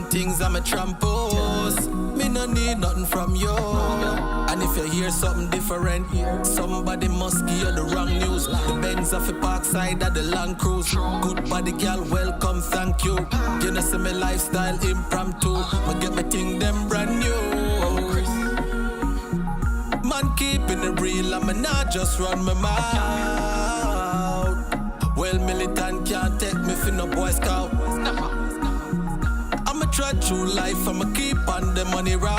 Things I'm a trampos. Me no need nothing from you. And if you hear something different, somebody must give you the wrong news. The Benz off the parkside of the Land Cruise. Good body girl, welcome, thank you. You know see me lifestyle impromptu. I get me thing them brand new. Man keeping it real, I'm not just run my mouth. Well, militant can't take me for no Boy Scout. Try through life, I'ma keep on the money route.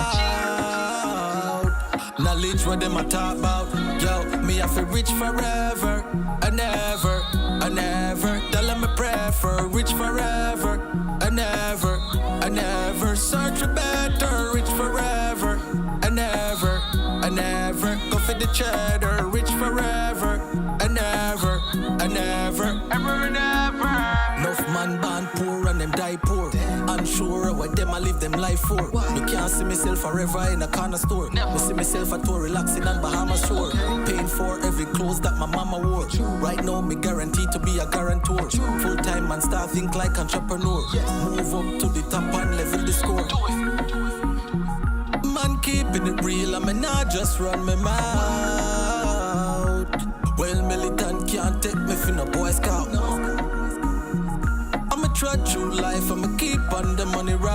Knowledge what them a talk about. Yo, me have to rich forever and ever and ever. Tell them I prefer rich forever and ever and ever. Search for better, rich forever and ever and ever. Go for the cheddar, rich forever and ever and ever, ever and ever. Enough man born poor and them die poor. Unsure what them I live them life for. Me can't see myself forever in a corner store. Me see myself at tour relaxing on Bahamas shore. Paying for every clothes that my mama wore. Right now me guaranteed to be a guarantor. Full time and start think like entrepreneur. Move up to the top and level the score. Man keeping it real, I'm not just run my mouth. Well, militant can't take me for no Boy Scout. Try through life, I'ma keep on the money route.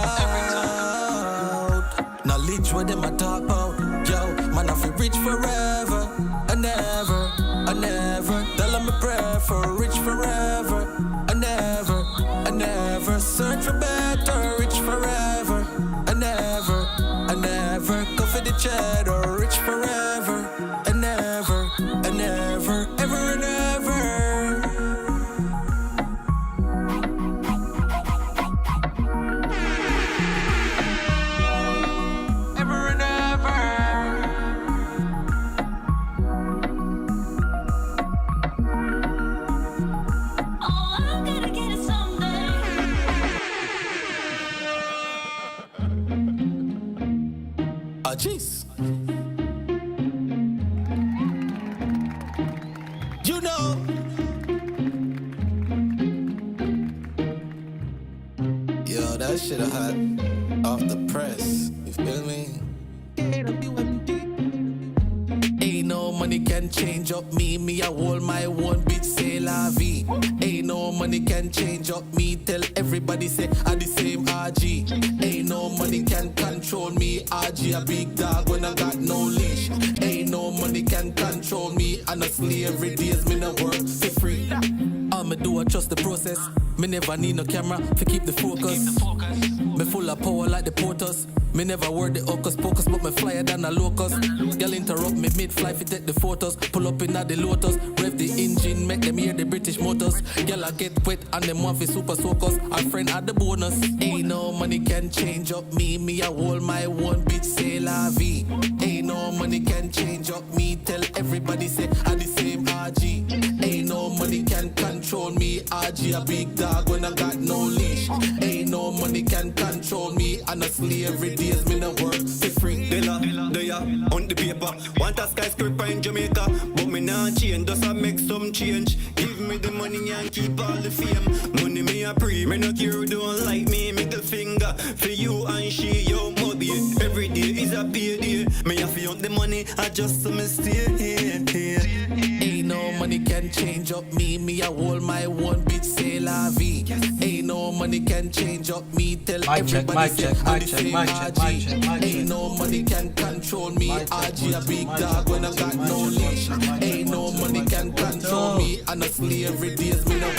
Knowledge what them I talk about. Yo, man, I feel rich forever and ever and ever. Tell them I prefer rich forever and ever and ever. Search for better, rich forever and ever and ever. Go for the cheddar, rich forever and ever and ever, ever and ever. Jeez. You know. Yo, that shit I had off the press. You feel me? Ain't no money can change up me. Me, I hold my one bitch, say la vie. Ain't no money can change up me. Tell everybody say I the same RG. Ain't no money can control me. RG a big dog when I got no leash. Ain't no money can control me. Honestly, every day is me no work for free. All me do I trust the process. Me never need no camera to keep the focus. Me full of power like the porters. Me never word the hocus pocus, but me flyer than a locust. Girl interrupt me mid-fly fi take the photos. Pull up in at the Lotus, rev the engine, make them hear the British motors. Girl I get wet and them want fi super soakers. Our friend add the bonus. Ain't no money can change up me. Me I hold my one bitch, say la vie. Ain't no money can change up me. Tell everybody say I the same RG. Ain't no money can control me. RG a big dog when I got no leash. Ain't no money can control me. Honestly, every day is me no work for free. Dilla, on the paper. Want a skyscraper in Jamaica, but me not change. Does I make some change? Give me the money and keep all the fame. Money me a pre, me no care who don't like me. Middle finger for you and she, yo mobby. Every day is a payday. Me have to the money, I just so me stay here. Ain't no money can change up me. Me I hold my one bitch, say la vie. Ain't no money can change up me. Tell everybody say I'm the same RG. Ain't no money can control me. RG a big dog when I got no leash. Ain't no money can control me. Honestly, every day is me no work.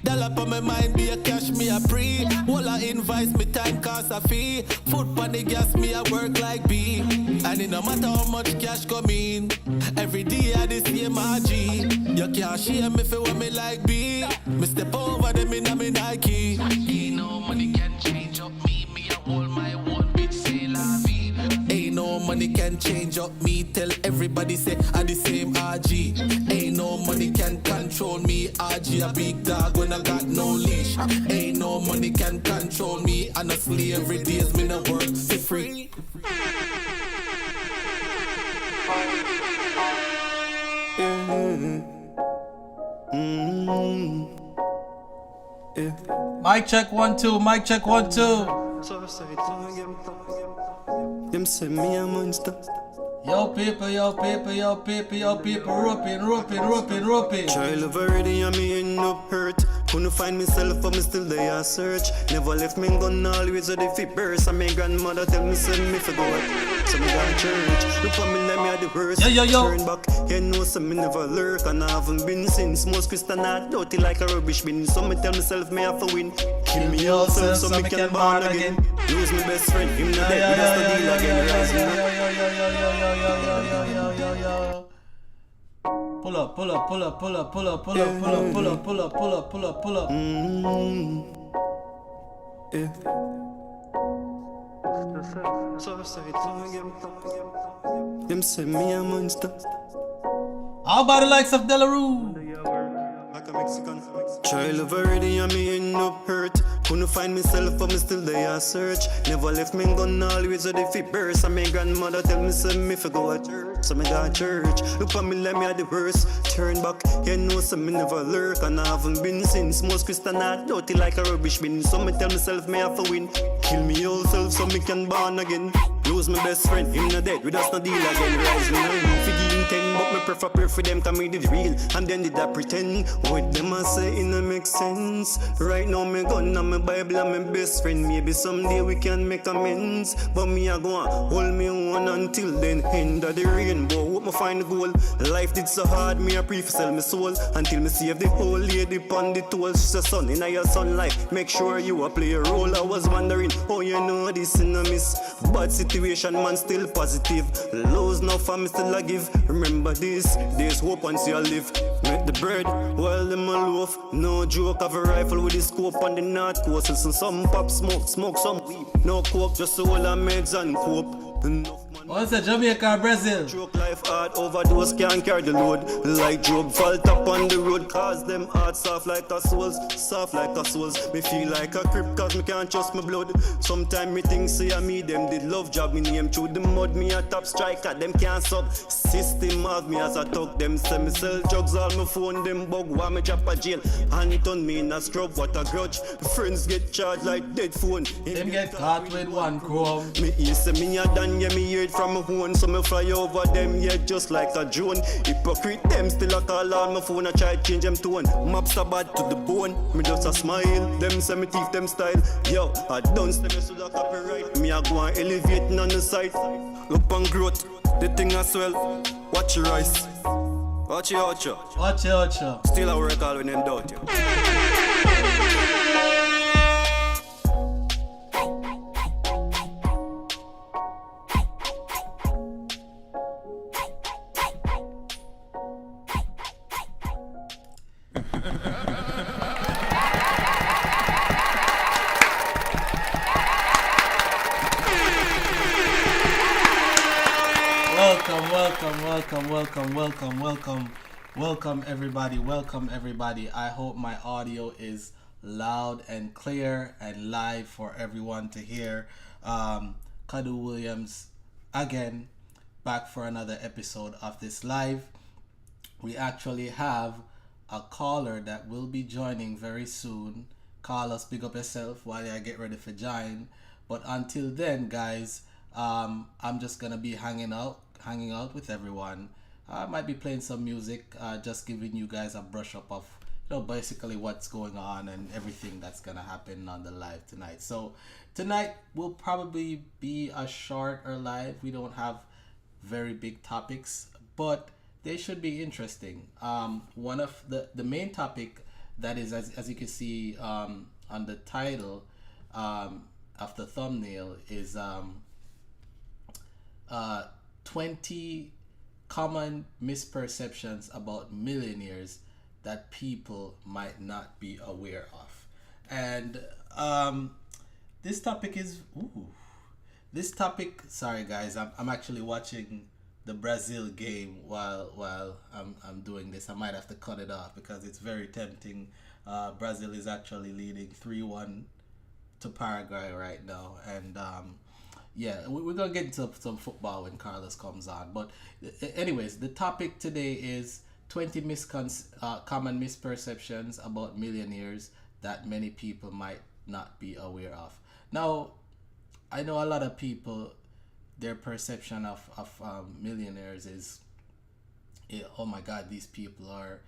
Dollar on my mind, be a cash, me a pre. All I invoice, me time cost a fee. Foot on the gas, me a work like bee. And it no matter how much cash come in, every day I the same RG. You can't shame me for what me like be. Me step over them in a me Nike. Ain't no money can change up me. Me a hold my one bitch, say la vie. Ain't no money money can change up me. Tell everybody say I the same RG. Ain't no money can control me. RG a big dog when I got no leash. Ain't no money can control me. Honestly, every day is me no work for free. Mic check 1 2. Mic check 1 2. Them say me a monster. Yo people, yo people, yo people, yo people, roping. Child of already and me end up hurt. Couldn't find myself but me still there search. Never left me gun always with the fit burst. And my grandmother tell me say me for God. So me gone church. Look at me let me at the worst. Yo. Turn back, you know so me never lurk. And I haven't been since. Most Christian are dirty like a rubbish bin. So me tell myself me have to win. Kill me yourself so me can born again. Lose my best friend, him not dead. We just to deal again. Yo. Pull up. Yeah. Them say me a monster. How about the likes of Delarue? Like a Mexican. Child of already and me end up hurt. Couldn't find myself but me still there search. Never left me gun always with the fit burst. And my grandmother tell me say me for go to church. So me go to church. Look at me let me at the worst. Turn back, you know so me never lurk. And I haven't been since. Most Christian are dirty like a rubbish bin. So me tell myself me have to win. Kill me yourself so me can born again. Lose my best friend, him not dead. We just no deal again. Rise me now. Figure in 10, but me prefer pray for them. Cause me did real. And then did I pretend. What them I say it no make sense. Right now me gun and my Bible and my best friend. Maybe someday we can make amends. But me a go on hold me on until then. End of the rainbow, hope me find the goal. Life did so hard, me a pray for sell my soul. Until me save the whole lady pon the toll. She said son, in your sunlight, make sure you a play a role. I was wondering, oh you know this in a miss. Bad situation man still positive. Lose now for me still a give. Remember this, there's hope once you live. Make the bread while them a loaf. No joke, have a rifle with the scope on the north coast. Listen, some pop smoke some weed. No coke, just all our meds and cope. Enough man. What's that, Jamaica or Brazil? Joke life hard, overdose can't carry the load. Like Job fall top on the road. Cause them heart soft like a souls. Me feel like a crip cause me can't trust my blood. Sometime me think say I me them did love job. Me name through the mud, me a top striker. Them can't sub. System have me as a talk. Them say me sell drugs all my phone. Them bug while me drop a jail. Hand on me in a scrub, what a grudge. Friends get charged like dead phone. Them get caught with one chrome. Me hear say me a done, yeah, me hear it from my phone. So me fly over them, yeah, just like a drone. Hypocrite them still a call on my phone. I try to change them tone. Maps are bad to the bone. Me just a smile. Them say me teeth them style. Yo, I don't say me should a copyright. Me a go and elevate on the side. Look on growth, the thing as well. Watch your eyes. Watch your ocho. Watch it. Still I work all when them doubt you. Welcome everybody. I hope my audio is loud and clear and live for everyone to hear. Kadu Williams again, back for another episode of this live. We actually have a caller that will be joining very soon. Call us, big up yourself while I get ready for join. But until then, guys, I'm just gonna be hanging out with everyone. I might be playing some music, just giving you guys a brush up of, basically what's going on and everything that's gonna happen on the live tonight. So tonight will probably be a shorter live. We don't have very big topics, but they should be interesting. One of the main topic that is, as you can see on the title of the thumbnail, is 20 common misperceptions about millionaires that people might not be aware of. And this topic is This topic, sorry guys, I'm actually watching the Brazil game while I'm doing this. I might have to cut it off because it's very tempting. Brazil is actually leading 3-1 to Paraguay right now, and yeah, we're gonna get into some football when Carlos comes on. But anyways, the topic today is 20 common misperceptions about millionaires that many people might not be aware of. Now, I know a lot of people, their perception of millionaires is, yeah, oh my God, these people are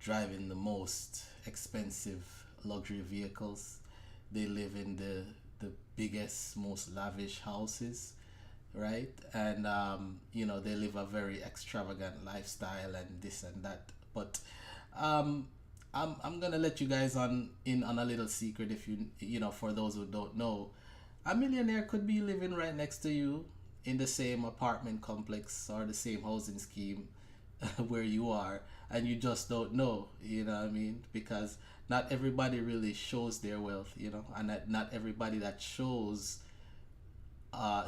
driving the most expensive luxury vehicles. They live in the biggest, most lavish houses, right? And they live a very extravagant lifestyle and this and that. But um, I'm gonna let you guys on a little secret. If for those who don't know, a millionaire could be living right next to you in the same apartment complex or the same housing scheme where you are, and you just don't know. You know what I mean? Because not everybody really shows their wealth, and that not everybody that shows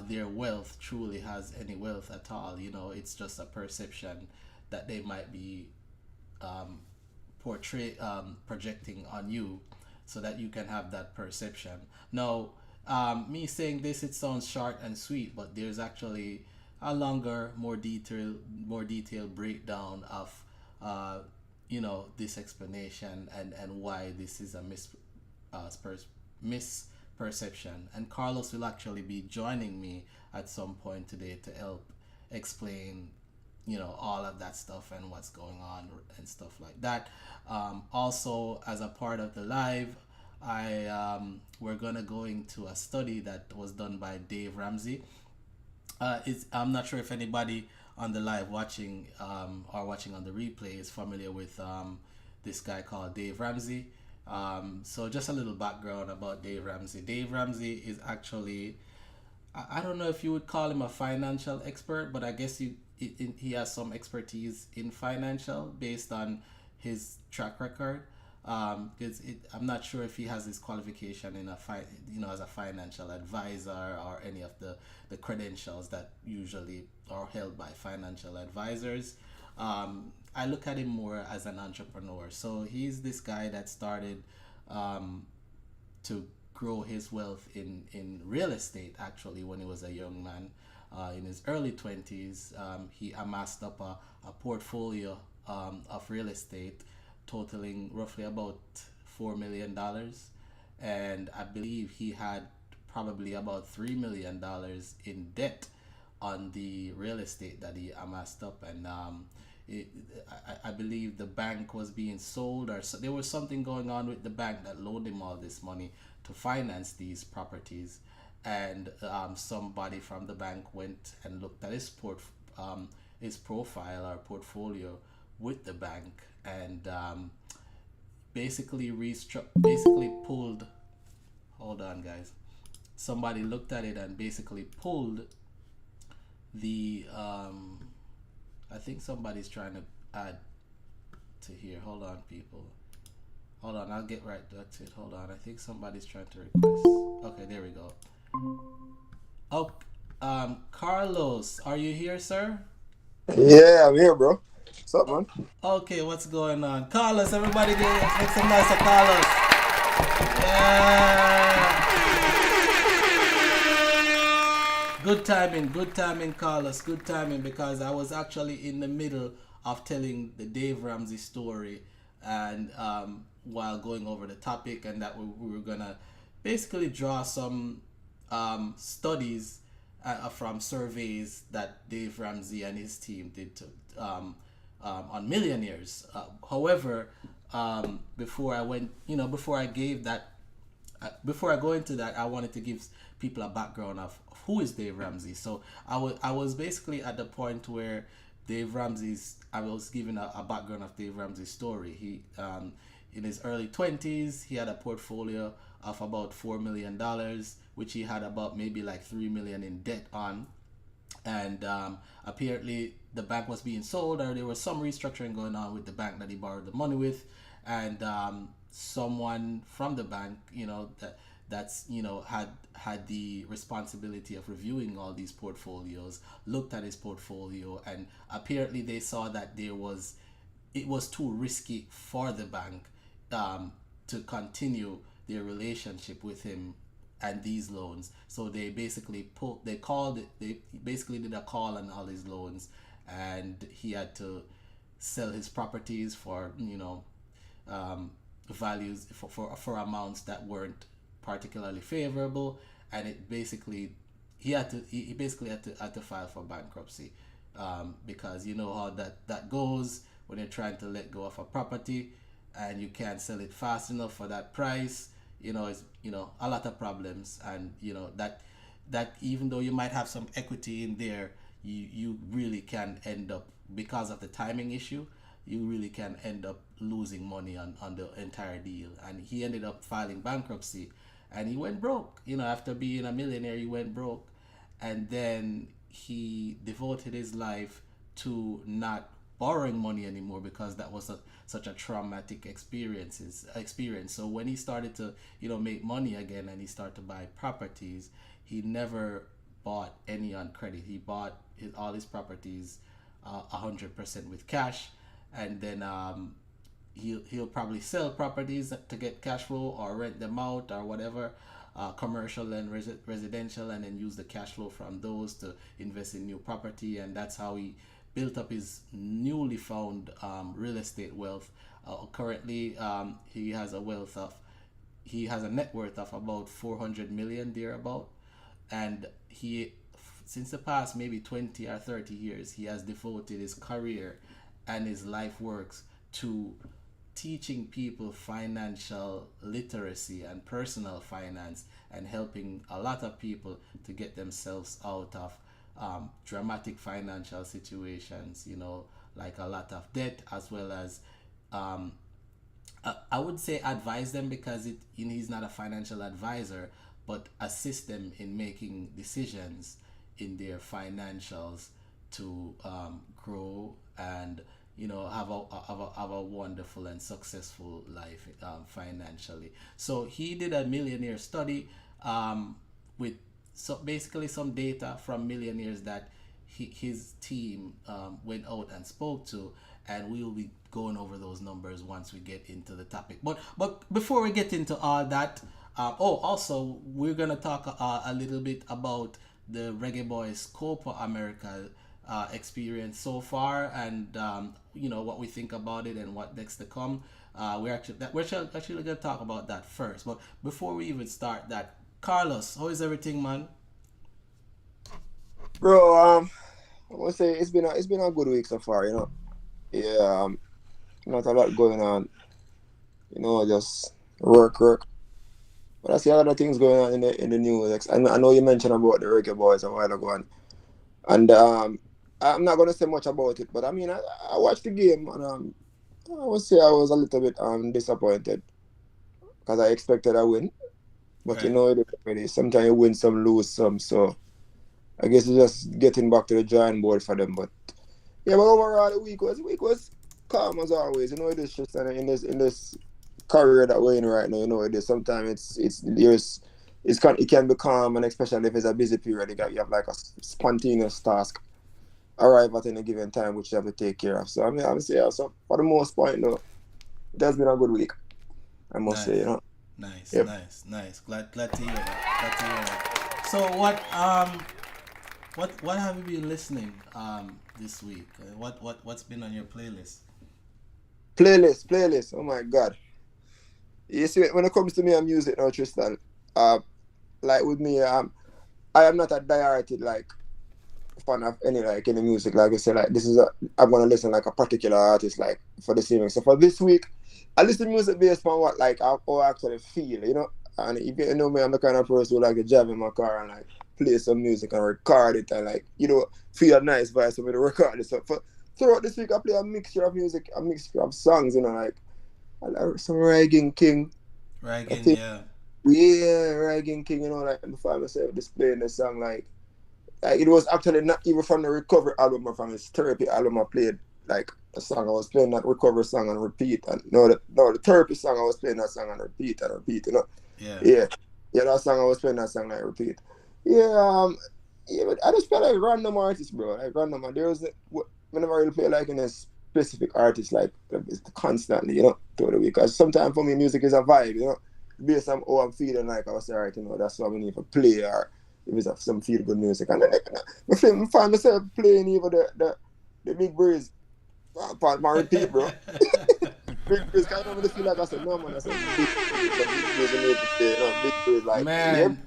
their wealth truly has any wealth at all. It's just a perception that they might be projecting on you, so that you can have that perception. Now, me saying this, it sounds short and sweet, but there's actually a longer, more detailed breakdown of this explanation and why this is a misperception. And Carlos will actually be joining me at some point today to help explain all of that stuff and what's going on and stuff like that. Also, as a part of the live, we're gonna go into a study that was done by Dave Ramsey. I'm not sure if anybody on the live watching or watching on the replay is familiar with this guy called Dave Ramsey. So just a little background about Dave Ramsey. Dave Ramsey is actually, I don't know if you would call him a financial expert, but I guess he has some expertise in financial based on his track record. Because I'm not sure if he has his qualification in as a financial advisor or any of the credentials that usually are held by financial advisors. I look at him more as an entrepreneur. So he's this guy that started to grow his wealth in real estate actually when he was a young man. In his early 20s, he amassed up a portfolio of real estate totaling roughly about $4 million, and I believe he had probably about $3 million in debt on the real estate that he amassed up. And I believe the bank was being sold, or there was something going on with the bank that loaned him all this money to finance these properties. And somebody from the bank went and looked at his profile or portfolio with the bank, and basically pulled. Hold on, guys. Somebody looked at it and basically pulled the. I think somebody's trying to add to here. Hold on, people. Hold on, I'll get right back to it. Hold on, I think somebody's trying to request. Okay, there we go. Oh, Carlos, are you here, sir? Yeah, I'm here, bro. What's up, man? Okay, what's going on? Carlos, everybody make some noise for Carlos. Yeah. Good timing, Carlos. Good timing, because I was actually in the middle of telling the Dave Ramsey story, and while going over the topic, and that we were gonna basically draw some studies from surveys that Dave Ramsey and his team did to on millionaires. However, before I go into that, I wanted to give people a background of who is Dave Ramsey. So I was basically at the point where I was given a background of Dave Ramsey's story. He in his early 20s, he had a portfolio of about $4 million, which he had about maybe like $3 million in debt on. And apparently the bank was being sold, or there was some restructuring going on with the bank that he borrowed the money with. And someone from the bank, that's had the responsibility of reviewing all these portfolios, looked at his portfolio, and apparently they saw that it was too risky for the bank to continue their relationship with him and these loans. So they basically they basically did a call on all his loans, and he had to sell his properties for values for amounts that weren't particularly favorable, and it basically he basically had to file for bankruptcy, because you know how that goes when you're trying to let go of a property and you can't sell it fast enough for that price. It's a lot of problems, and that even though you might have some equity in there, you really can end up, because of the timing issue, you really can end up losing money on the entire deal. And he ended up filing bankruptcy, and he went broke. After being a millionaire, he went broke, and then he devoted his life to not borrowing money anymore, because that was such a traumatic experience. So when he started to make money again, and he started to buy properties, he never bought any on credit. He bought all his properties 100% with cash, and then he'll probably sell properties to get cash flow, or rent them out, or whatever, commercial and residential, and then use the cash flow from those to invest in new property. And that's how he built up his newly found real estate wealth. Currently, he has a net worth of about 400 million thereabout, and since the past maybe 20 or 30 years, he has devoted his career and his life works to teaching people financial literacy and personal finance, and helping a lot of people to get themselves out of dramatic financial situations, like a lot of debt, as well as I would say advise them, because he's not a financial advisor, but assist them in making decisions in their financials to grow and have a wonderful and successful life financially. So he did a millionaire study with basically some data from millionaires that his team went out and spoke to, and we will be going over those numbers once we get into the topic. But before we get into all that, also we're gonna talk a little bit about the Reggae Boyz Copa America experience so far, and what we think about it and what next to come. We're actually gonna talk about that first. But before we even start that, Carlos, how is everything, man? Bro, I want to say it's been a good week so far. Yeah, not a lot going on. Just work. But I see a lot of things going on in the news. Like, I know you mentioned about the Reggae Boyz a while ago, and I'm not gonna say much about it. But I mean, I watched the game, and I would say I was a little bit disappointed, because I expected a win. But Right. sometimes you win some, lose some. So I guess it's just getting back to the drawing board for them. But yeah, but overall the week was calm as always. It is just in this career that we're in right now. It is sometimes it can be calm, and especially if it's a busy period, you have like a spontaneous task arrive at any given time which you have to take care of. So I mean, I'm saying, yeah, so for the most part, it has been a good week, I must say. Nice, nice, Yep. nice. Glad to hear that. Glad to hear that. So what have you been listening this week? What's been on your playlist? Playlist. Oh my God. You see, when it comes to me and music now, Tristan, uh, like with me, I am not a diehard like fan of any music. Like I said, like I'm gonna listen like a particular artist like for the same. So for this week, I listen to music based on what like how I actually feel. And if you know me, I'm the kind of person who like to jam in my car and like play some music and record it and like feel a nice vibe so me to record it. So throughout this week, I play a mixture of music, a mixture of songs. Like I like some Reggae King. I Reagan, think yeah. yeah, Reggae King. Like before myself displaying the song like it was actually not even from the recovery album or from his therapy album I played like a song. I was playing that recovery song on repeat, and no the therapy song I was playing that song on repeat and repeat. Yeah. Yeah. Yeah, that song I was playing that song like repeat. Yeah, yeah, but I just play like random artists, bro. Like random. And there was whenever I really play like in a specific artist, like it's constantly, through the week. Cause sometimes for me, music is a vibe, based on how I'm feeling. Like I was say, all right, that's what we need to play, or if it's some feel good music. And then I find myself playing even the Big Breeze part, my repeat, bro. Big Breeze, kind of really feel like I said, no man, I said Big Breeze, you need to play, Big Breeze, like yeah, Man,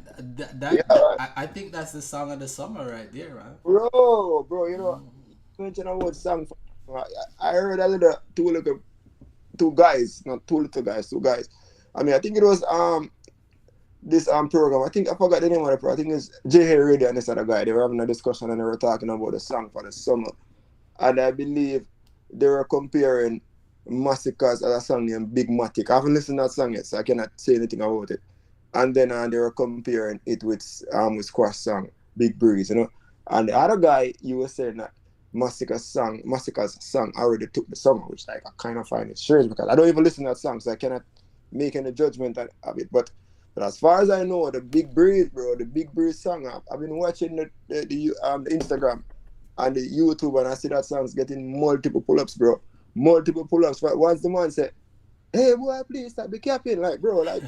yeah, right. I think that's the song of the summer right there, man. Bro, mention about song. I heard a little two guys, not two little guys, two guys. I mean, I think it was this program. I think I forgot the name of the program. I think it's J. Radio and this other guy. They were having a discussion and they were talking about the song for the summer. And I believe they were comparing Massacres as a song named Big Matic. I haven't listened to that song yet, so I cannot say anything about it. And then they were comparing it with Squash song Big Breeze, And the other guy, you were saying that Massacre's song already took the summer, which like I kind of find it strange because I don't even listen to that song, so I cannot make any judgment of it. But as far as I know, the Big Breeze, bro, the Big Breeze song, I've been watching the Instagram and the YouTube, and I see that song's getting multiple pull-ups, bro. Multiple pull-ups. But once the man said, "Hey boy, please stop the capping," like bro, like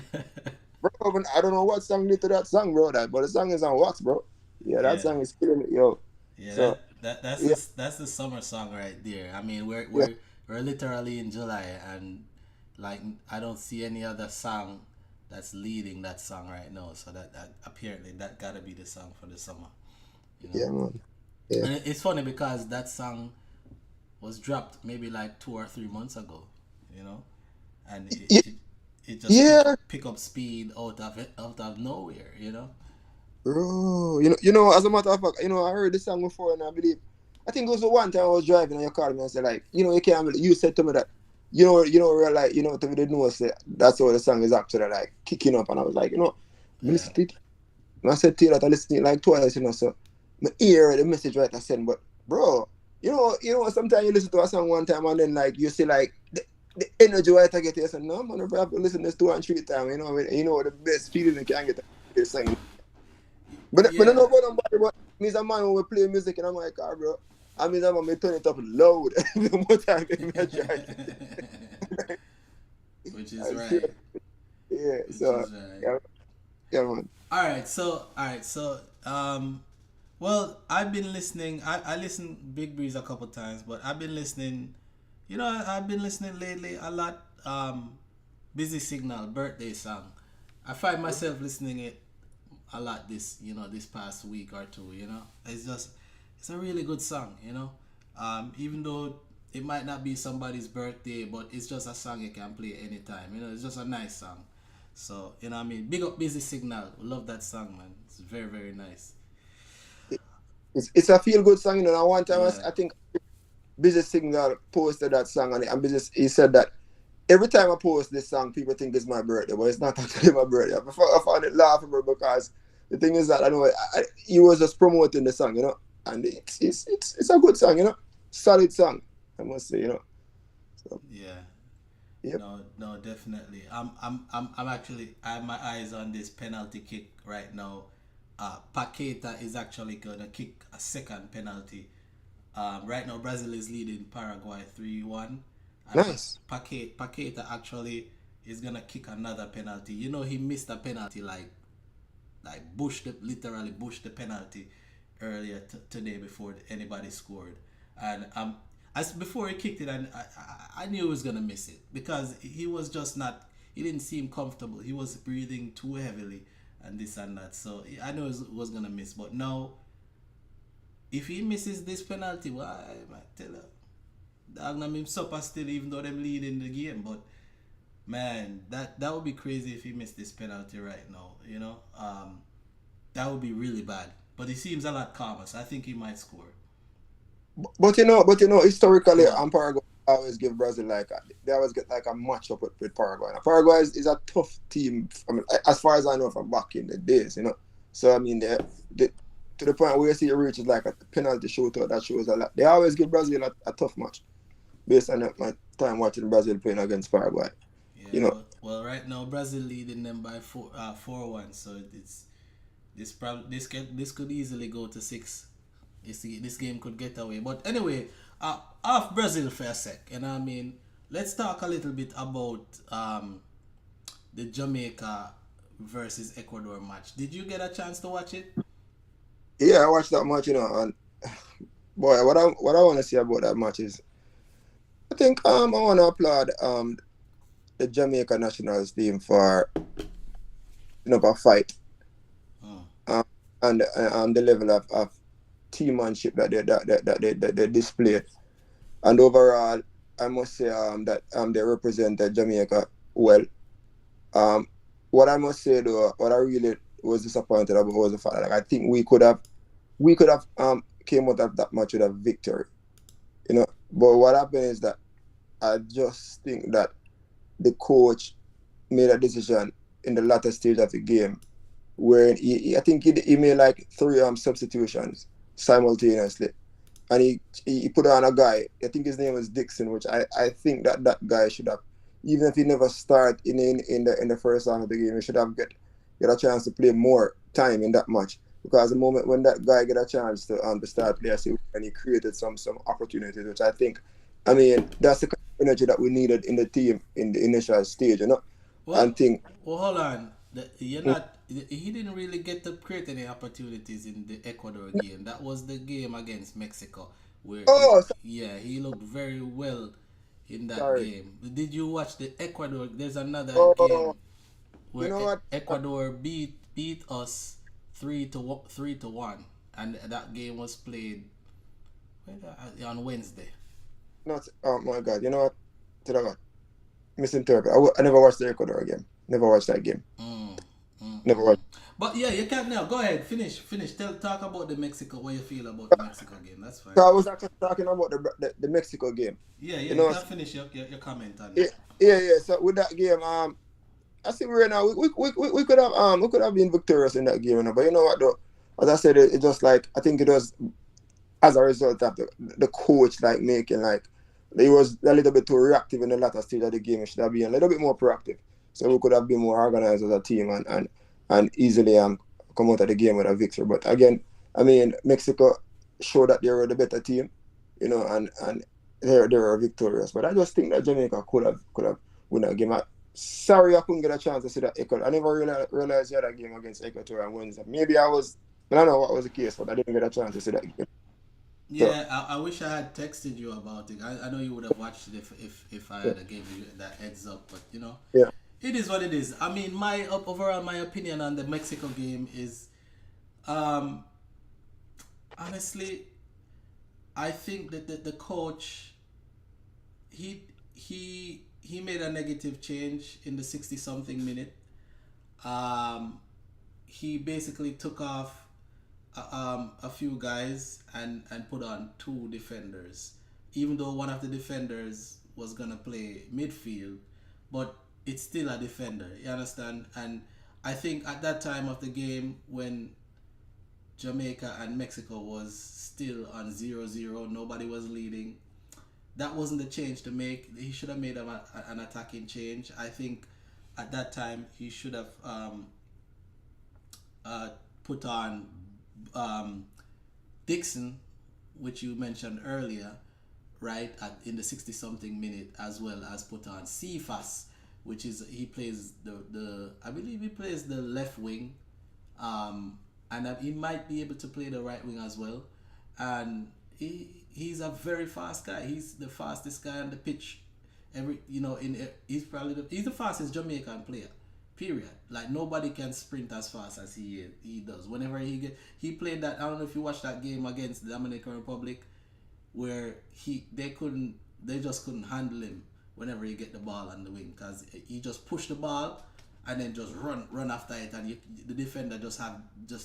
bro, I don't know what song did to that song, bro, but the song is on wax, bro. Yeah, that song is killing it, yo. Yeah, So that's the summer song right there. I mean, yeah, we're literally in July, and like I don't see any other song that's leading that song right now. So that apparently that gotta be the song for the summer, you know. yeah, man. Yeah. And it's funny because that song was dropped maybe like 2 or 3 months ago, and it just Yeah, pick up speed out of nowhere, bro. As a matter of fact, I heard this song before, and I think it was the one time I was driving and you called me and said, like, you can't believe, you said to me that, real like, to me, the nose, that's how the song is actually like kicking up. And I was like, I Yeah. listened to it. And I said to you that I listened to it like twice, so my ear the message right I sent, but bro, sometimes you listen to a song one time and then like you see like the energy right I get here. I said, no man, I have to listen to this 2 and 3 times, the best feeling you can get this song. But I don't Yeah. know about nobody, but me's a man who will play music in my car, bro. I mean, I'm gonna turn it up loud the more time I try. Which is right. Yeah, Which so is right. yeah, man. All right, so well, I've been listening. I listened Big Breeze a couple times, but I've been listening. I've been listening lately a lot. Busy Signal birthday song. I find myself listening it a lot this past week or two. It's a really good song. Even though it might not be somebody's birthday, but it's just a song you can play anytime. It's just a nice song. So, what I mean? Big up Busy Signal. Love that song, man. It's very, very nice. It's a feel good song, And one time Yeah. I think Busy Signal posted that song and he said that every time I post this song, people think it's my birthday, but it's not actually my birthday. I found it laughable because the thing is that I know he was just promoting the song, and it's a good song, solid song, I must say, So, Yeah. yep. No, definitely. I'm actually, I have my eyes on this penalty kick right now. Paqueta is actually gonna kick a second penalty. Right now, Brazil is leading Paraguay 3-1. And Nice. Paqueta actually is gonna kick another penalty. He missed a penalty like literally bushed the penalty earlier today before anybody scored. And as before he kicked it, and I knew he was gonna miss it because he was just not. He didn't seem comfortable. He was breathing too heavily and this and that. So I knew he was gonna miss. But now, if he misses this penalty, well, I might tell her. I'm gonna him supper still, even though them leading the game. But man, that would be crazy if he missed this penalty right now. That would be really bad. But he seems a lot calmer, so I think he might score. But historically, Paraguay always give Brazil they always get like a matchup with Paraguay. Now, Paraguay is a tough team. I mean, as far as I know from back in the days, So I mean, they to the point where you see it reaches like a penalty shootout that shows a lot. They always give Brazil a tough match based on my time watching Brazil playing against Paraguay. Yeah. Well, right now Brazil leading them by 4-1. So it's this could easily go to 6. This game could get away. But anyway, off Brazil for a sec. And I mean, let's talk a little bit about the Jamaica versus Ecuador match. Did you get a chance to watch it? Yeah, I watched that match, and boy, what I want to say about that match is, I think I want to applaud the Jamaica national team for a fight, Oh. and the level of teammanship that they displayed, and overall, I must say that they represented Jamaica well. Um, what I must say though, what I really was disappointed about was the fact that, like, I think we could have came out of that match with a victory, But what happened is that I just think that the coach made a decision in the latter stage of the game where I think he made like 3 substitutions simultaneously, and he put on a guy. I think his name was Dixon, which I think that guy should have, even if he never start in the first half of the game, he should have get a chance to play more time in that match. Because the moment when that guy get a chance to start play, and he created some opportunities, which I mean, that's the kind of energy that we needed in the team in the initial stage, Well, And think, well, hold on. You're not. He didn't really get to create any opportunities in the Ecuador game. That was the game against Mexico, where oh, he looked very well in that sorry, game. Did you watch the Ecuador? There's another oh, game you where know what? Ecuador beat us 3-1, and that game was played on Wednesday. Not, oh my God, you know what? Did I what? Misinterpret. I never watched the Ecuador game. Never watched that game. Never watched. But yeah, you can now. Go ahead, finish. Talk about the Mexico. What you feel about the Mexico game? That's fine. So I was actually talking about the Mexico game. Yeah, You you know, can finish your comment on yeah, that. yeah. So with that game, I think right now we could have been victorious in that game, But you know what though? As I said, it just like, I think it was as a result of the coach like making like, he was a little bit too reactive in the latter stage of the game. He should have been a little bit more proactive. So we could have been more organized as a team and easily come out of the game with a victory. But again, I mean, Mexico showed that they were the better team, and they were victorious. But I just think that Jamaica could have won that game. Sorry I couldn't get a chance to see that Ecuador. I never realized you had a game against Ecuador on Wednesday. Maybe I don't know what was the case, but I didn't get a chance to see that game. So, Yeah, I wish I had texted you about it. I know you would have watched it if I had gave you that heads up, but yeah. it is what it is. I mean, overall my opinion on the Mexico game is, honestly, I think that the coach, he made a negative change in the 60 something minute. He basically took off a few guys and put on 2 defenders, even though one of the defenders was gonna play midfield, but it's still a defender. You understand? And I think at that time of the game when Jamaica and Mexico was still on 0-0, nobody was leading. That wasn't the change to make. He should have made an attacking change. I think at that time he should have put on Dixon, which you mentioned earlier, right, in the 60 something minute, as well as put on Cephas, which is he plays the I believe he plays the left wing, and he might be able to play the right wing as well, and he's a very fast guy. He's the fastest guy on the pitch. He's the fastest Jamaican player. Period. Like, nobody can sprint as fast as he does. Whenever he played that, I don't know if you watched that game against the Dominican Republic, where they just couldn't handle him whenever he get the ball on the wing, because he just pushed the ball and then just run after it, and the defender just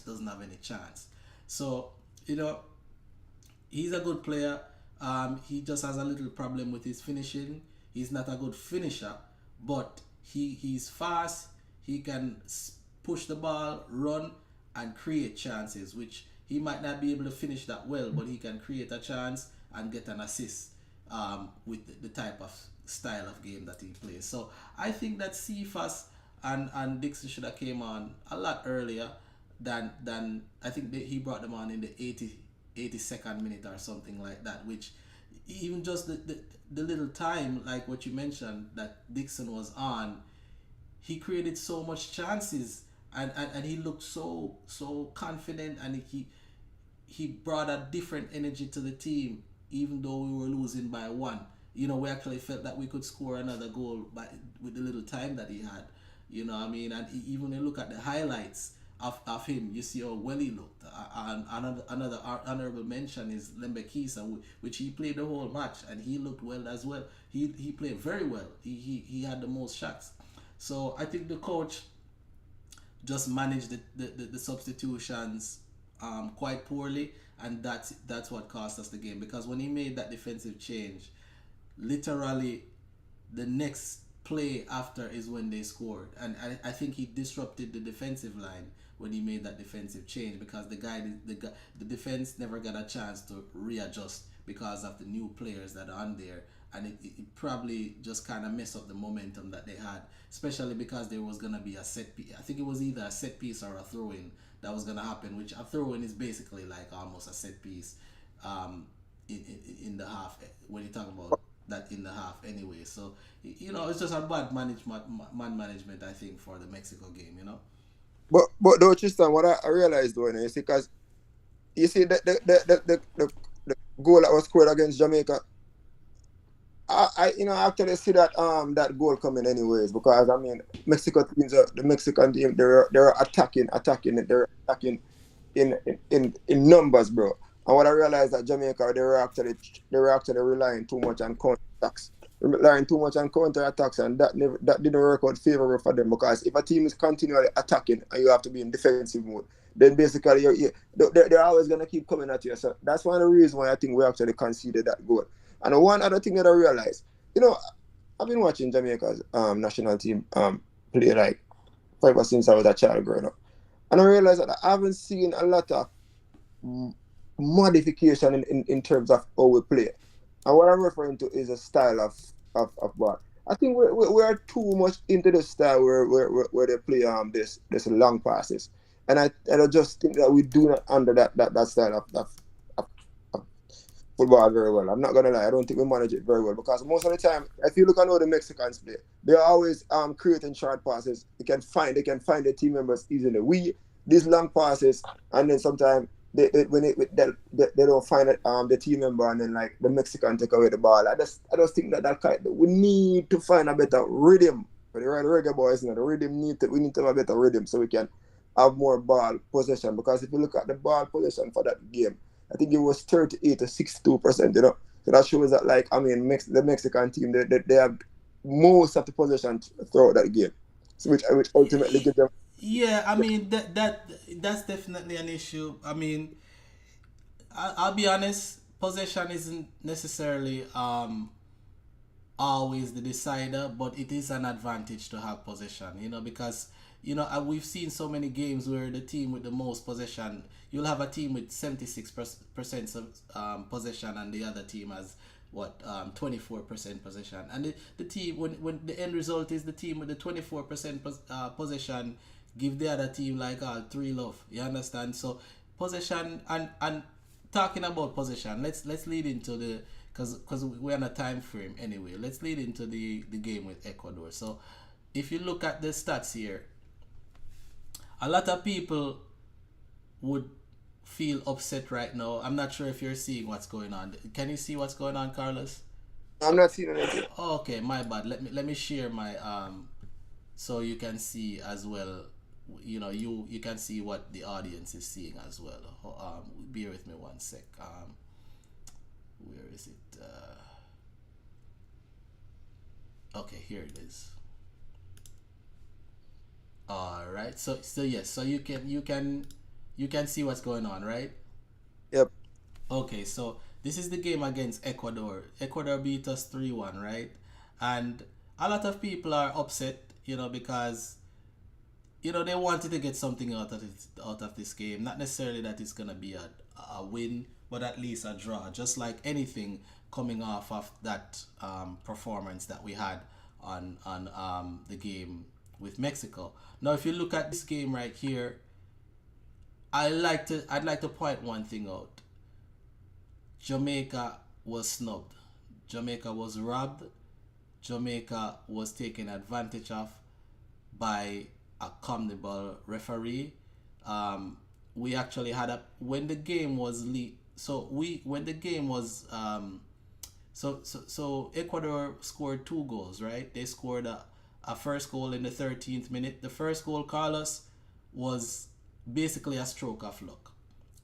doesn't have any chance. So he's a good player. He just has a little problem with his finishing. He's not a good finisher, but he's fast. He can push the ball, run, and create chances, which he might not be able to finish that well, but he can create a chance and get an assist with the type of style of game that he plays. So I think that Cephas and Dixon should have came on a lot earlier than I think he brought them on in the 82nd minute or something like that, which even just the little time, like what you mentioned, that Dixon was on, he created so much chances, and he looked so confident, and he brought a different energy to the team, even though we were losing by one. We actually felt that we could score another goal with the little time that he had. What I mean? And even when you look at the highlights of him, you see how well he looked. And another honorable mention is Lembekisa, which he played the whole match, and he looked well as well. He played very well. He had the most shots. So I think the coach just managed the substitutions quite poorly, and that's what cost us the game. Because when he made that defensive change, literally the next play after is when they scored, and I think he disrupted the defensive line when he made that defensive change, because the defense never got a chance to readjust because of the new players that are on there, and it probably just kind of messed up the momentum that they had, especially because there was gonna be a set piece. I think it was either a set piece or a throw in that was gonna happen, which a throw in is basically like almost a set piece in the half, when you talk about that in the half anyway. So it's just a bad man management, I think, for the Mexico game. But though, Tristan, what I realized though, you see, because you see the goal that was scored against Jamaica, I actually see that goal coming anyways, because I mean the Mexican team, they're attacking, they're attacking in numbers, bro. And what I realized that Jamaica, they were actually relying too much on counter attacks, and that didn't work out favorable for them, because if a team is continually attacking and you have to be in defensive mode, then basically they're always gonna keep coming at you. So that's one of the reasons why I think we actually conceded that goal. And one other thing that I realized, I've been watching Jamaica's national team play like ever since I was a child growing up, and I realized that I haven't seen a lot of modification in terms of how we play. And what I'm referring to is a style of ball. I think we are too much into the style where they play this long passes, and I just think that we do not under that style of football very well. I'm not gonna lie, I don't think we manage it very well, because most of the time, if you look at how the Mexicans play, they're always creating short passes. They can find the team members easily. These long passes, and then sometimes they don't find it, the team member, and then like the Mexican take away the ball. I just think that we need to find a better rhythm for the reggae boys. The rhythm we need to have a better rhythm, so we can have more ball possession. Because if you look at the ball possession for that game, I think it was 38 to 62%. So that shows that, like, I mean, the Mexican team, they have most of the possession throughout that game, so which ultimately gives them. Yeah, I mean that's definitely an issue. I mean, I'll be honest, possession isn't necessarily always the decider, but it is an advantage to have possession. Because we've seen so many games where the team with the most possession, you'll have a team with 76% of possession, and the other team has 24% possession, and the team, when the end result is the team with the 24% possession give the other team like 3 love. You understand? So possession, and talking about possession, let's lead into the, because we're on a time frame anyway. Let's lead into the game with Ecuador. So if you look at the stats here, a lot of people would feel upset right now. I'm not sure if you're seeing what's going on. Can you see what's going on, Carlos? I'm not seeing anything. Oh, okay, my bad. Let me share my so you can see as well. You can see what the audience is seeing as well. Bear with me one sec. Where is it? Okay, here it is. All right. So yes. So you can see what's going on, right? Yep. Okay. So this is the game against Ecuador. Ecuador beat us 3-1, right? And a lot of people are upset, because they wanted to get something out of this game. Not necessarily that it's gonna be a win, but at least a draw. Just like anything, coming off of that performance that we had on the game with Mexico. Now, if you look at this game right here, I'd like to point one thing out. Jamaica was snubbed. Jamaica was robbed. Jamaica was taken advantage of by a CONMEBOL referee. We actually had a when the game was when the game was so Ecuador scored 2 goals, right? They scored a first goal in the 13th minute. The first goal, Carlos, was basically a stroke of luck.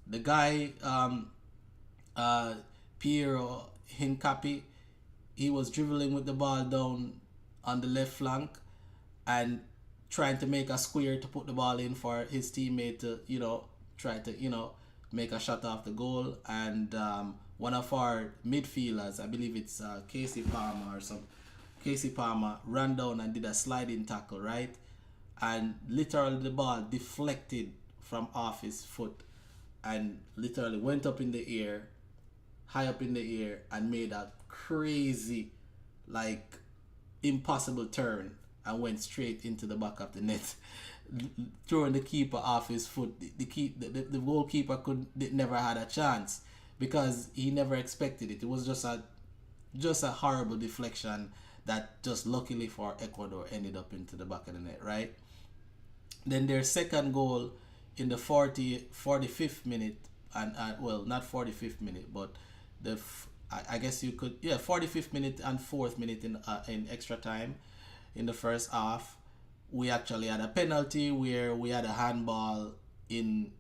The guy, Piero Hincapi, he was dribbling with the ball down on the left flank and trying to make a square to put the ball in for his teammate to, try to, make a shot off the goal. And one of our midfielders, I believe it's Casey Palmer, ran down and did a sliding tackle, right? And literally the ball deflected from off his foot and literally went up in the air, high up in the air, and made a crazy, like, impossible turn and went straight into the back of the net, throwing the keeper off his foot. The goalkeeper never had a chance because he never expected it. It was just a horrible deflection that just luckily for Ecuador ended up into the back of the net, right? Then their second goal in the 45th minute, and well, not 45th minute, but I guess you could, 45th minute and 4th minute in extra time in the first half, we actually had a penalty where we had a handball and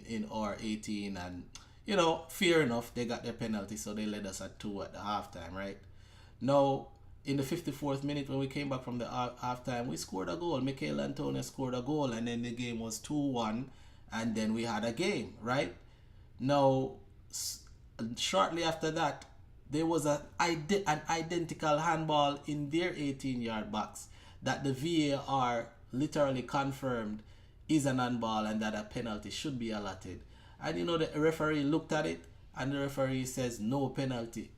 in our 18, and fair enough, they got their penalty, so they led us at 2 at the halftime, right? Now, in the 54th minute, when we came back from the halftime, we scored a goal. Mikel Antonio scored a goal, and then the game was 2-1, and then we had a game, right? Now, shortly after that, there was an identical handball in their 18-yard box that the VAR literally confirmed is an handball and that a penalty should be allotted. And the referee looked at it, and the referee says no penalty.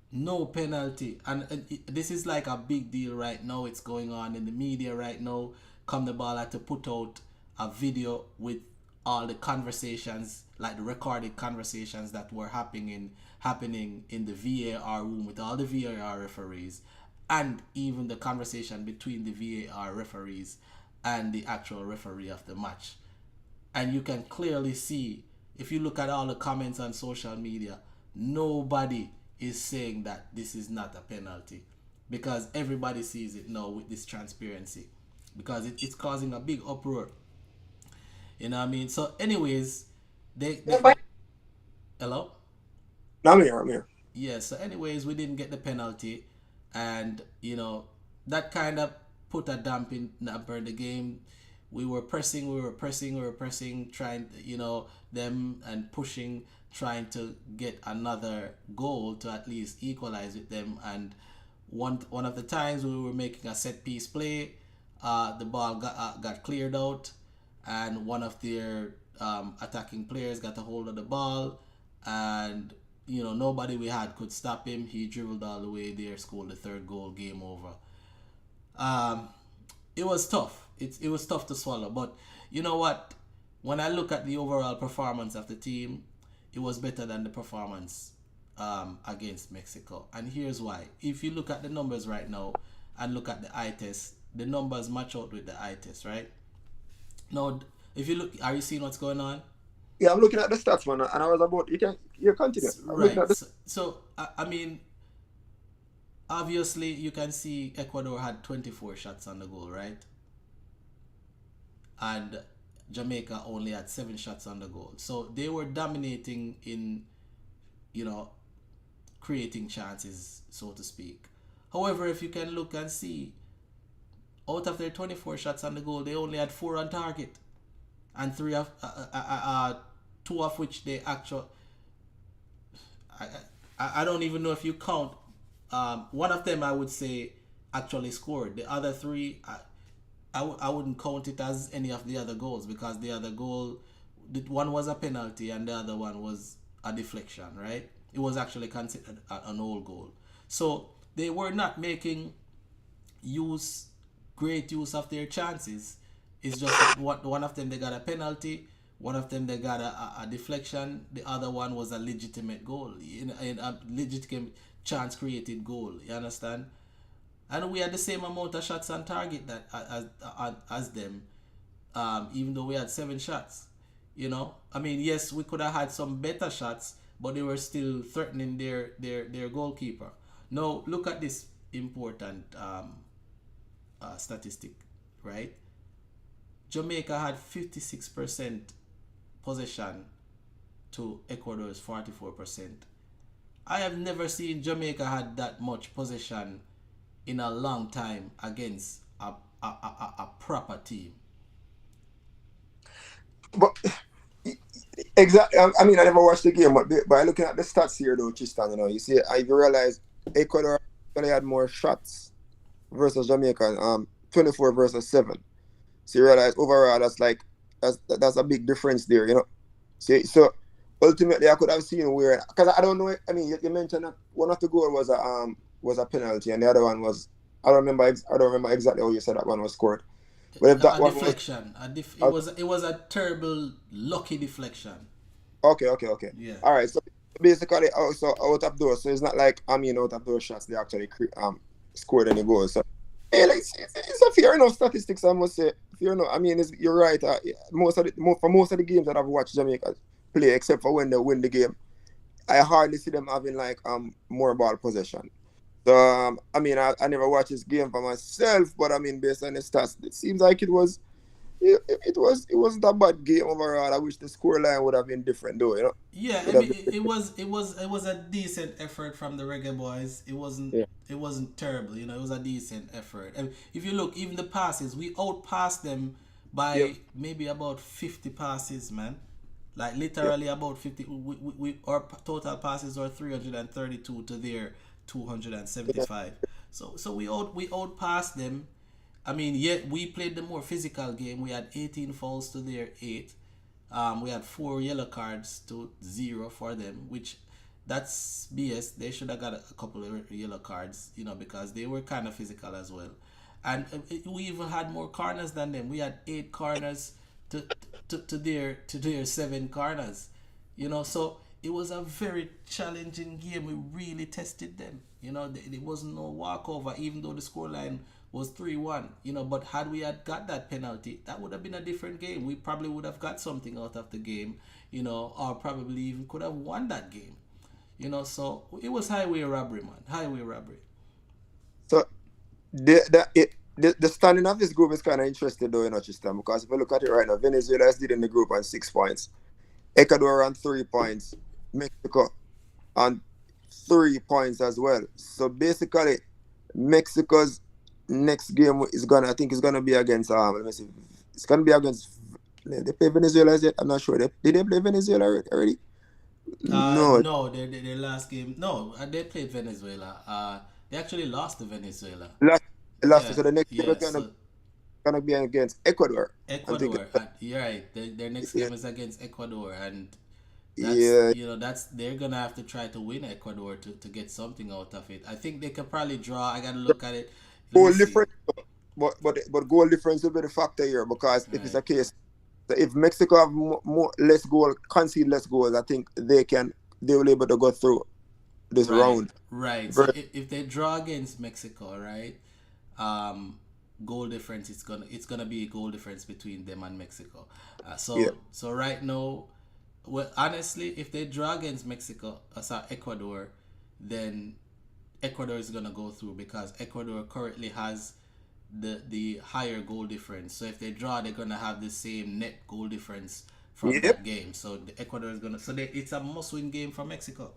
No penalty. And this is like a big deal right now. It's going on in the media right now. CONMEBOL had to put out a video with all the conversations, like the recorded conversations that were happening in the VAR room with all the VAR referees, and even the conversation between the VAR referees and the actual referee of the match. And you can clearly see, if you look at all the comments on social media, nobody is saying that this is not a penalty, because everybody sees it now with this transparency, because it's causing a big uproar. You know what I mean? So anyways, hello? I'm here. Yeah, so anyways, we didn't get the penalty, and that kind of put a damper in the game. We were pressing, trying, them and pushing, trying to get another goal to at least equalize with them. And one of the times we were making a set piece play, the ball got cleared out, and one of their attacking players got a hold of the ball, and nobody we had could stop him. He dribbled all the way there, scored the third goal, game over. It was tough. It was tough to swallow, but you know what? When I look at the overall performance of the team, it was better than the performance against Mexico. And here's why. If you look at the numbers right now and look at the eye test, the numbers match out with the eye test, right? Now, if you look, are you seeing what's going on? Yeah, I'm looking at the stats, man, and I was about, you continue. Right. So, I mean, obviously, you can see Ecuador had 24 shots on the goal, right? And Jamaica only had 7 shots on the goal. So they were dominating in, creating chances, so to speak. However, if you can look and see, out of their 24 shots on the goal, they only had 4 on target, and 2 of which they actually. I don't even know if you count. One of them, I would say, actually scored. The other 3, I wouldn't count it as any of the other goals, because the other goal, one was a penalty and the other one was a deflection, right? It was actually considered an old goal. So they were not making great use of their chances. It's just that one of them they got a penalty, one of them they got a deflection, the other one was a legitimate goal, in a legitimate chance created goal. You understand? And we had the same amount of shots on target that as them, even though we had 7 shots. I mean, yes, we could have had some better shots, but they were still threatening their goalkeeper. Now look at this important statistic, right? Jamaica had 56% possession to Ecuador's 44%. I have never seen Jamaica had that much possession in a long time against a proper team. But exactly. I mean, I never watched the game, but by looking at the stats here, though, Tristan, you see, I realize Ecuador actually had more shots versus Jamaica, 24 versus 7. So you realize overall that's a big difference there, So ultimately, I could have seen where, because I don't know. I mean, you mentioned that one of the goal was a penalty, and the other one was, I don't remember exactly how you said that one was scored. But if that a one deflection, it was a terrible lucky deflection. Okay. Yeah. All right. So basically, also out of those, so it's not like out of those shots they actually scored any goals. So it's a fair enough statistics, I must say. Fair enough. I mean, you're right. For most of the games that I've watched Jamaica play, except for when they win the game, I hardly see them having more ball possession. So I mean, I never watched this game for myself, but I mean, based on the stats, it seems like it wasn't a bad game overall. I wish the scoreline would have been different, though. Yeah, I mean, it was a decent effort from the Reggae boys. It wasn't terrible. It was a decent effort. And if you look, even the passes, we outpassed them by maybe about 50 passes, man. Like literally about 50. Our total passes are 332 to their 275. So we outpassed them. I mean, yet we played the more physical game. We had 18 fouls to their 8. We had 4 yellow cards to 0 for them, which that's BS. They should have got a couple of yellow cards, because they were kind of physical as well. And we even had more corners than them. We had 8 corners to their 7 corners. So it was a very challenging game. We really tested them. There wasn't no walkover, even though the scoreline was 3-1. But had we had got that penalty, that would have been a different game. We probably would have got something out of the game, or probably even could have won that game. So it was highway robbery, man. Highway robbery. So the standing of this group is kind of interesting, though, Tristan, because if you look at it right now, Venezuela is leading the group on 6 points. Ecuador on 3 points. Mexico on 3 points as well. So basically, Mexico's next game is gonna be against let me see. It's gonna be against, they play Venezuela yet? I'm not sure. Did they play Venezuela already? No, their last game. No, they played Venezuela. They actually lost to Venezuela. Last. So the next game is gonna be against Ecuador. You're right. Their next game is against Ecuador, and they're gonna have to try to win Ecuador to get something out of it. I think they could probably draw. I gotta look at it. Goal difference, but goal difference will be the factor here, because if it's a case, if Mexico have concede less goals, I think they will be able to go through this round. Right. So if they draw against Mexico, right, goal difference, it's gonna be a goal difference between them and Mexico. So right now, well, honestly, if they draw against Ecuador, then Ecuador is gonna go through, because Ecuador currently has the higher goal difference. So if they draw, they're gonna have the same net goal difference from that game. So the Ecuador is gonna. So it's a must-win game for Mexico.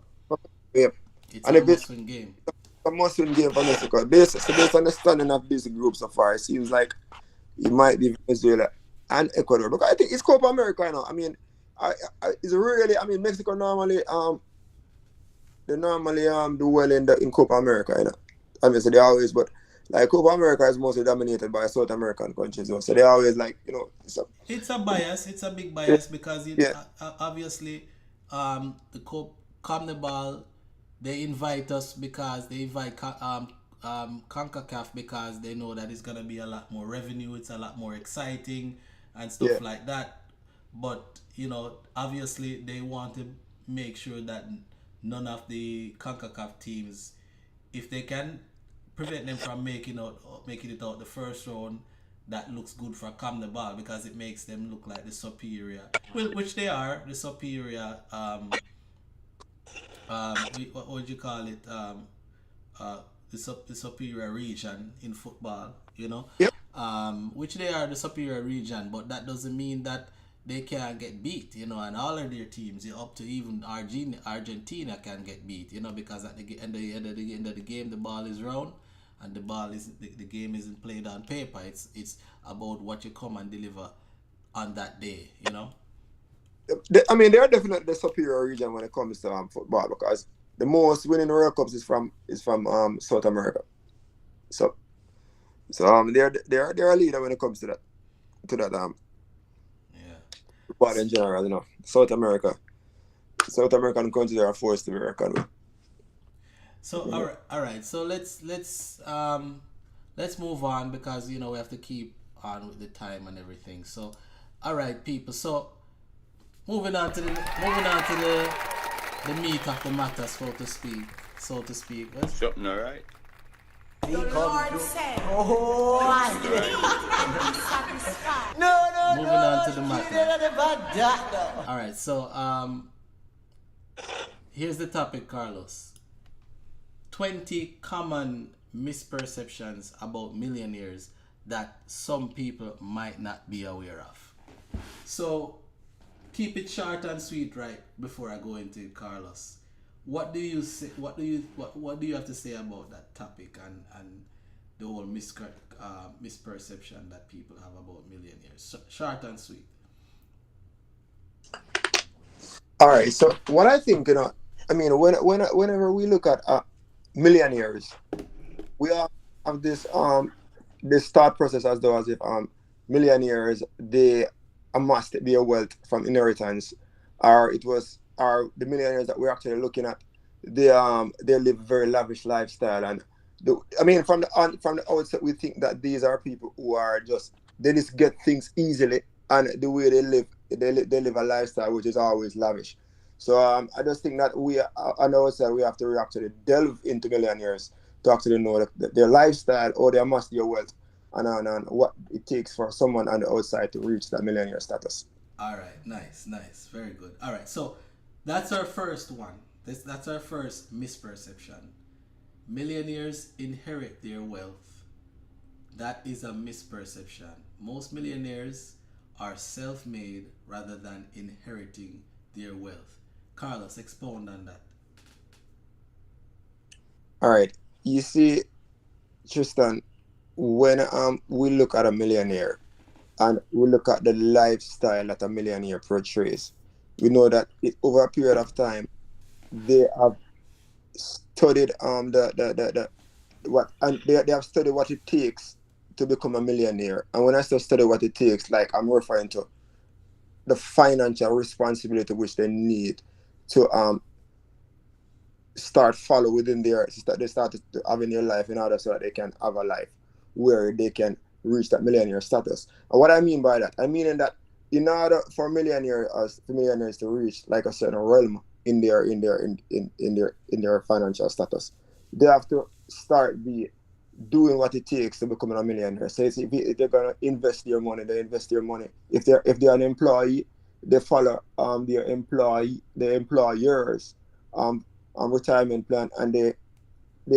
Yep. It's a must-win game. A must-win game for Mexico. Based on the standing of this group so far, it seems like it might be Venezuela and Ecuador. Because I think it's Copa America now. I mean, it's really. I mean, Mexico normally they normally do well in Copa America. I mean, so they always, but like Copa America is mostly dominated by South American countries, so they always like It's a bias. It's a big yeah, bias because yeah, obviously, the Carnival, they invite us because they invite CONCACAF because they know that it's gonna be a lot more revenue. It's a lot more exciting and yeah. stuff like that. But obviously, they want to make sure that none of the CONCACAF teams, if they can prevent them from making it out the first round, that looks good for Ball because it makes them look like the superior, which they are, the superior. What would you call it? The superior region in football, Yep. which they are the superior region, but that doesn't mean that they can't get beat, and all of their teams, up to even Argentina can get beat, because at the end of the game, the ball is round, and the game isn't played on paper. It's about what you come and deliver on that day. I mean, they are definitely the superior region when it comes to football because the most winning World Cups is from South America. So they're a leader when it comes to that Yeah. football in general. South American countries are forced to be reckoned with. So all right. So let's move on because we have to keep on with the time and everything. So, all right, people. So moving on to the meat of the matter, so to speak. What's Something all right. The Lord said, "Oh, I and be satisfied." No, moving on to the matter? All right. So here's the topic, Carlos. 20 common misperceptions about millionaires that some people might not be aware of. So keep it short and sweet, right? Before I go into it, Carlos, what do you say? What do you have to say about that topic and the whole misperception that people have about millionaires? Short and sweet. All right. So what I think, I mean, whenever we look at millionaires, we all have this thought process as though as if millionaires, they amassed their wealth from inheritance, or the millionaires that we're actually looking at, they live very lavish lifestyle. And I mean, from the outset, we think that these are people who are they just get things easily, and the way they live a lifestyle which is always lavish. So I just think that on our side, we have to actually delve into millionaires to actually know their lifestyle or their amass their wealth, and what it takes for someone on the outside to reach that millionaire status. All right, nice, very good. All right, so that's our first one. That's our first misperception. Millionaires inherit their wealth. That is a misperception. Most millionaires are self-made rather than inheriting their wealth. Carlos, expound on that. All right, you see, Tristan, when we look at a millionaire and we look at the lifestyle that a millionaire portrays, we know that over a period of time they have studied the what, and they have studied what it takes to become a millionaire. And when I say study what it takes, like I'm referring to the financial responsibility which they need to start follow within they start to have in their life in order so that they can have a life where they can reach that millionaire status. And what I mean by that, I mean in that in order for millionaires to reach like a certain realm in their financial status, they have to start doing what it takes to become a millionaire. So if they're gonna invest their money, they invest their money. If they're an employee, they follow their employers retirement plan, and they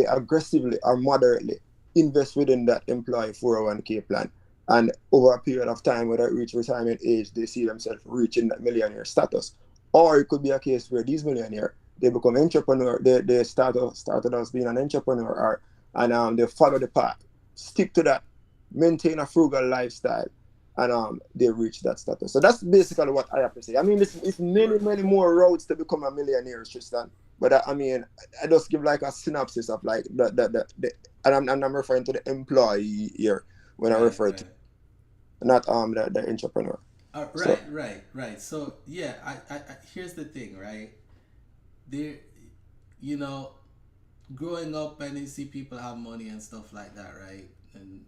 aggressively or moderately invest within that employee 401k plan. And over a period of time, when they reach retirement age, they see themselves reaching that millionaire status. Or it could be a case where these millionaires, they become entrepreneur. They started as being an entrepreneur, and they follow the path, stick to that, maintain a frugal lifestyle, and they reach that status. So that's basically what I have to say. I mean, it's many more roads to become a millionaire, Tristan. But I mean, I just give like a synopsis of like the and I'm referring to the employee here when I Right, refer to right. not the entrepreneur. So Right. So yeah, here's the thing, right? There, you know, growing up and you see people have money and stuff like that, right? And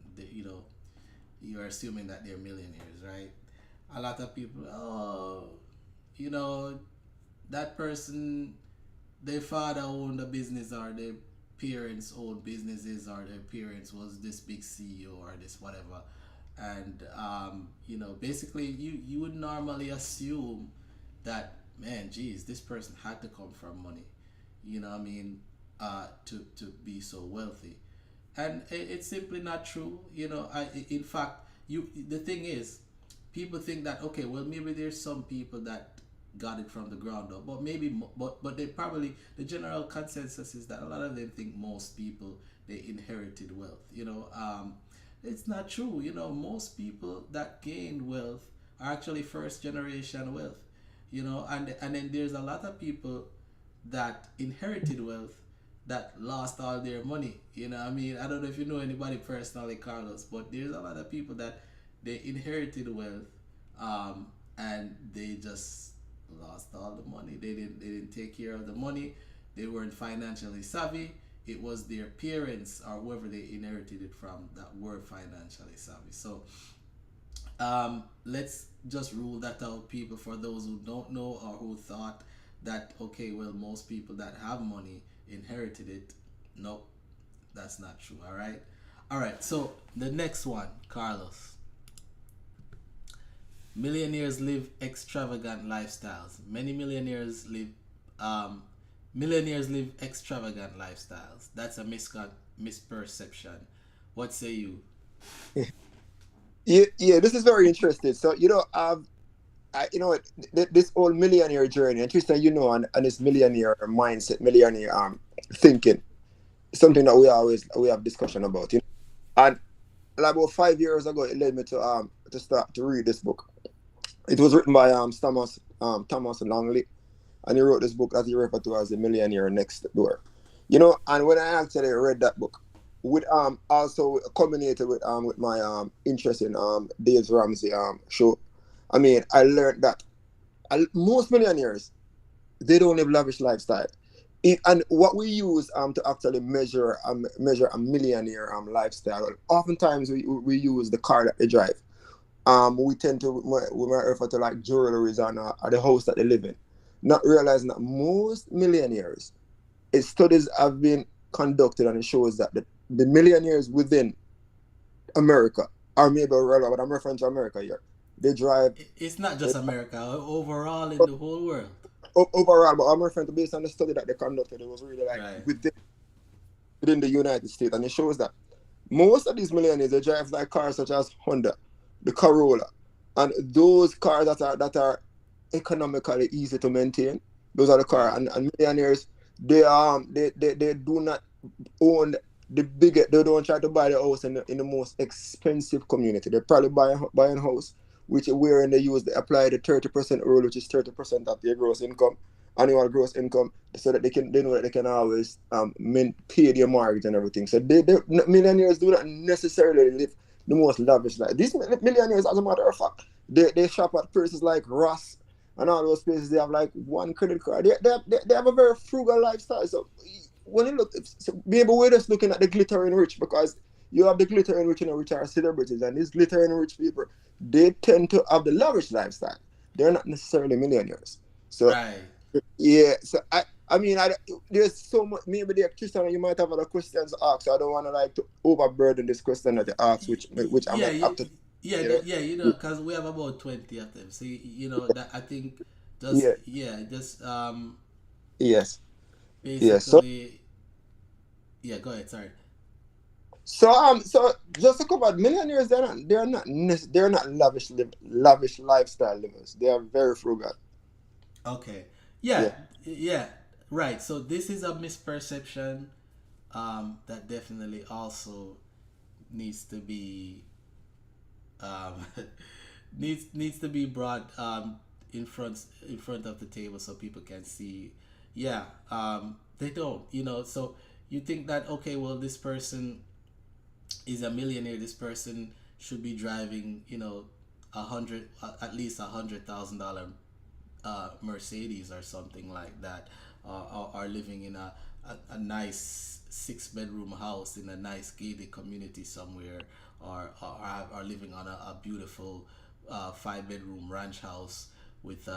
you're assuming that they're millionaires, right? A lot of people, oh, you know, that person, their father owned a business or their parents owned businesses or their parents was this big CEO or this whatever. And basically you would normally assume that, man, geez, this person had to come from money, you know what I mean, to be so wealthy. And it's simply not true. In fact, the thing is, people think that, okay, well, maybe there's some people that got it from the ground up, but maybe but they probably, the general consensus is that a lot of them think most people, they inherited wealth. It's not true. Most people that gained wealth are actually first generation wealth. And then there's a lot of people that inherited wealth that lost all their money. I mean, I don't know if you know anybody personally, Carlos, but there's a lot of people that they inherited wealth, and they just lost all the money. They didn't take care of the money. They weren't financially savvy. It was their parents or whoever they inherited it from that were financially savvy. So let's just rule that out, people, for those who don't know or who thought that, okay, well, most people that have money inherited it. Nope, that's not true. All right, so the next one, Carlos. Millionaires live extravagant lifestyles. Millionaires live extravagant lifestyles. That's a misperception. What say you? yeah, this is very interesting. So what, this whole millionaire journey, and Tristan, and this millionaire mindset, millionaire thinking, something that we have discussion about. And like about 5 years ago, it led me to start to read this book. It was written by Thomas Longley, and he wrote this book that he referred to as The Millionaire Next Door. And when I actually read that book, with also culminated with my interest in Dave Ramsey show. I mean, I learned that most millionaires, they don't live lavish lifestyle. And what we use to actually measure a millionaire lifestyle, oftentimes we use the car that they drive. We tend to we might refer to like jewelries and the house that they live in, not realizing that most millionaires, studies have been conducted and it shows that the millionaires within America, or maybe rather, but I'm referring to America here, they drive. It's not just America, overall in the whole world. Overall, but I'm referring to based on the study that they conducted. It was really like Right. within the United States, and it shows that most of these millionaires, they drive like cars such as Honda, the Corolla, and those cars that are economically easy to maintain. Those are the cars, and millionaires, they do not own the biggest. They don't try to buy the house in the most expensive community. They probably buy a house which wherein they apply the 30% rule, which is 30% of their annual gross income, so that they know that they can always pay their mortgage and everything. So millionaires do not necessarily live the most lavish life. These millionaires, as a matter of fact, they shop at places like Ross and all those places. They have like one credit card. They have a very frugal lifestyle. So when you look, so maybe we're just looking at the glittering rich, because you have the glittering rich, which are celebrities, and these glittering rich people, they tend to have the lavish lifestyle. They're not necessarily millionaires. So Right. yeah, so there's so much. Maybe the Christian, you might have other questions to ask. So I don't want to like to overburden this question that you asked, which I Yeah, might have to. because we have about 20 of them. So that I think Yeah. just Yes. Yes. So basically, yeah. Go ahead. Sorry. so just to cover, millionaires, they're not lavish lifestyle livers. They are very frugal. Okay. Yeah. Yeah. Right. So this is a misperception that definitely also needs to be um, needs to be brought in front of the table so people can see. Yeah, they don't. So you think that, okay, well, this person is a millionaire. This person should be driving, at least $100,000 Mercedes or something like that, or living in a nice 6 bedroom house in a nice gated community somewhere, or living on a beautiful 5 bedroom ranch house with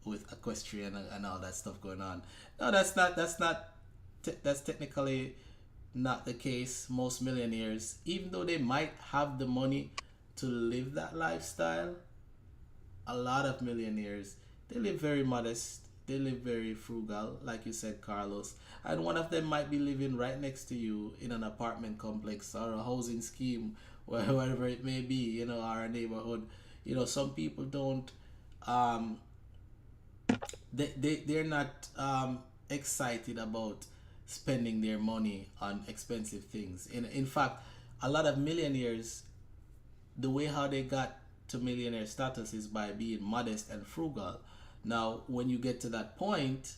with equestrian and all that stuff going on. No, that's technically not the case. Most millionaires, even though they might have the money to live that lifestyle, a lot of millionaires, they live very modest. They live very frugal, like you said, Carlos. And one of them might be living right next to you in an apartment complex or a housing scheme, wherever it may be, or a neighborhood. Some people don't, um, they're not excited about spending their money on expensive things. In fact, a lot of millionaires, the way how they got to millionaire status is by being modest and frugal. Now, when you get to that point,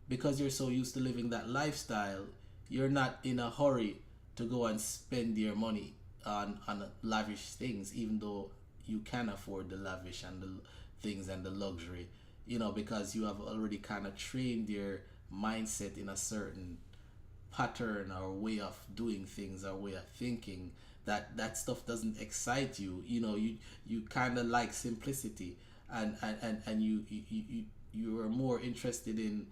because you're so used to living that lifestyle, you're not in a hurry to go and spend your money on lavish things, even though you can afford the lavish and the things and the luxury, because you have already kind of trained your mindset in a certain pattern or way of doing things or way of thinking, that stuff doesn't excite you. You kind of like simplicity, and you are more interested in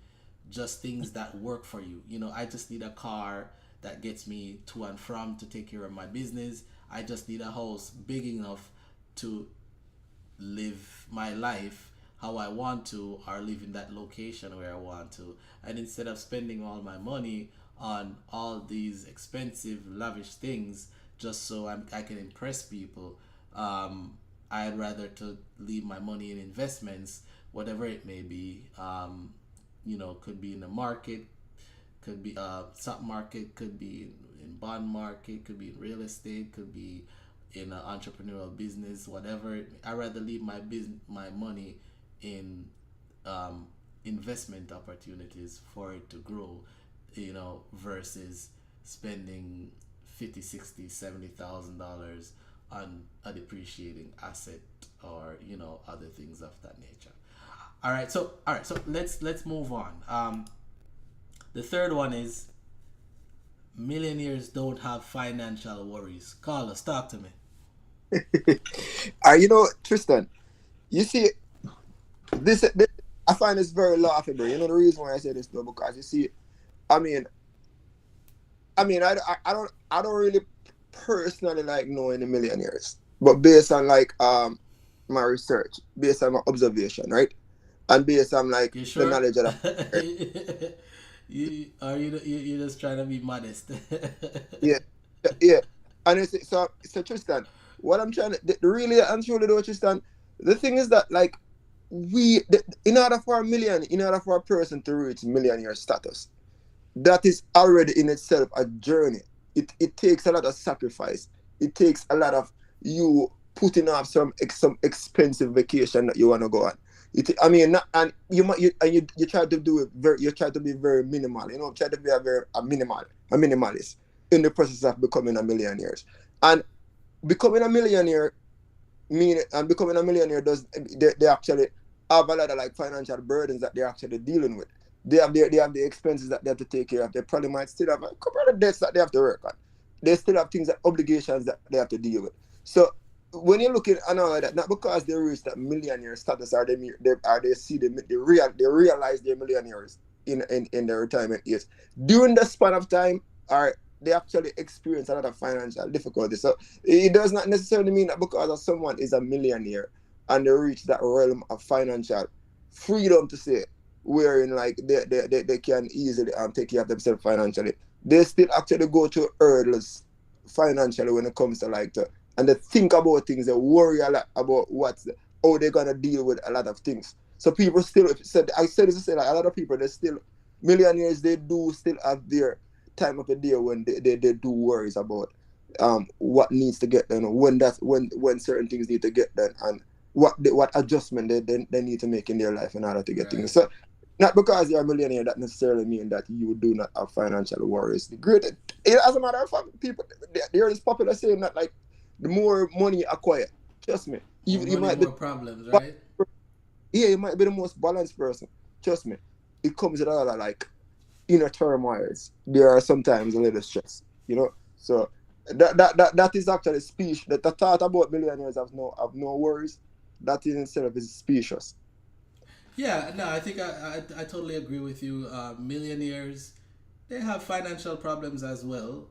just things that work for you. I just need a car that gets me to and from to take care of my business. I just need a house big enough to live my life how I want to, or live in that location where I want to. And instead of spending all my money on all these expensive, lavish things just so I can impress people, I'd rather to leave my money in investments, whatever it may be. Could be in the market, could be stock market, could be in bond market, could be in real estate, could be in an entrepreneurial business, whatever. I'd rather leave my money in investment opportunities for it to grow, versus spending 50, 60, $70,000 on a depreciating asset, or other things of that nature. All right, so let's move on. The third one is millionaires don't have financial worries. Carlos, talk to me. Tristan, you see, this I find this very laughable. The reason why I say this though, because you see, I mean, I don't really personally like know any millionaires, but based on like my research, based on my observation, right, and based on like You sure? the knowledge that You're just trying to be modest. yeah, yeah, and it's so Tristan, what I'm trying to really and truly though, Tristan, the thing is that like in order for a person to reach millionaire status, that is already in itself a journey. It takes a lot of sacrifice. It takes a lot of you putting off some expensive vacation that you want to go on. And you try to do it you try to be very minimal. Try to be a minimalist in the process of becoming a millionaire. And becoming a millionaire does they actually have a lot of like financial burdens that they're actually dealing with. They have the expenses that they have to take care of. They probably might still have a couple of debts that they have to work on. They still have obligations that they have to deal with. So when you're looking at all of that, not because they reach that millionaire status, or they realize they're millionaires in their retirement years. During the span of time, or they actually experience a lot of financial difficulty. So it does not necessarily mean that because someone is a millionaire and they reach that realm of financial freedom to say, wherein like they can easily take care of themselves financially. They still actually go through hurdles financially when it comes to and they think about things. They worry a lot about how they're gonna deal with a lot of things. So people still I said this to say, like, a lot of people, they still millionaires, they do still have their time of the day when they do worries about what needs to get done, when certain things need to get done, and what adjustment they need to make in their life in order to get things. So Not because you're a millionaire that necessarily mean that you do not have financial worries. The great, as a matter of fact, people there is popular saying that like the more money you acquire, trust me, More you money, might be, more problems, right? yeah, you might be the most balanced person. Trust me, it comes with a lot of like inner turmoils. There are sometimes a little stress, you know. So that is actually speech. That the thought about millionaires have no worries. That in itself is specious. Yeah, no, I think I totally agree with you. Millionaires, they have financial problems as well,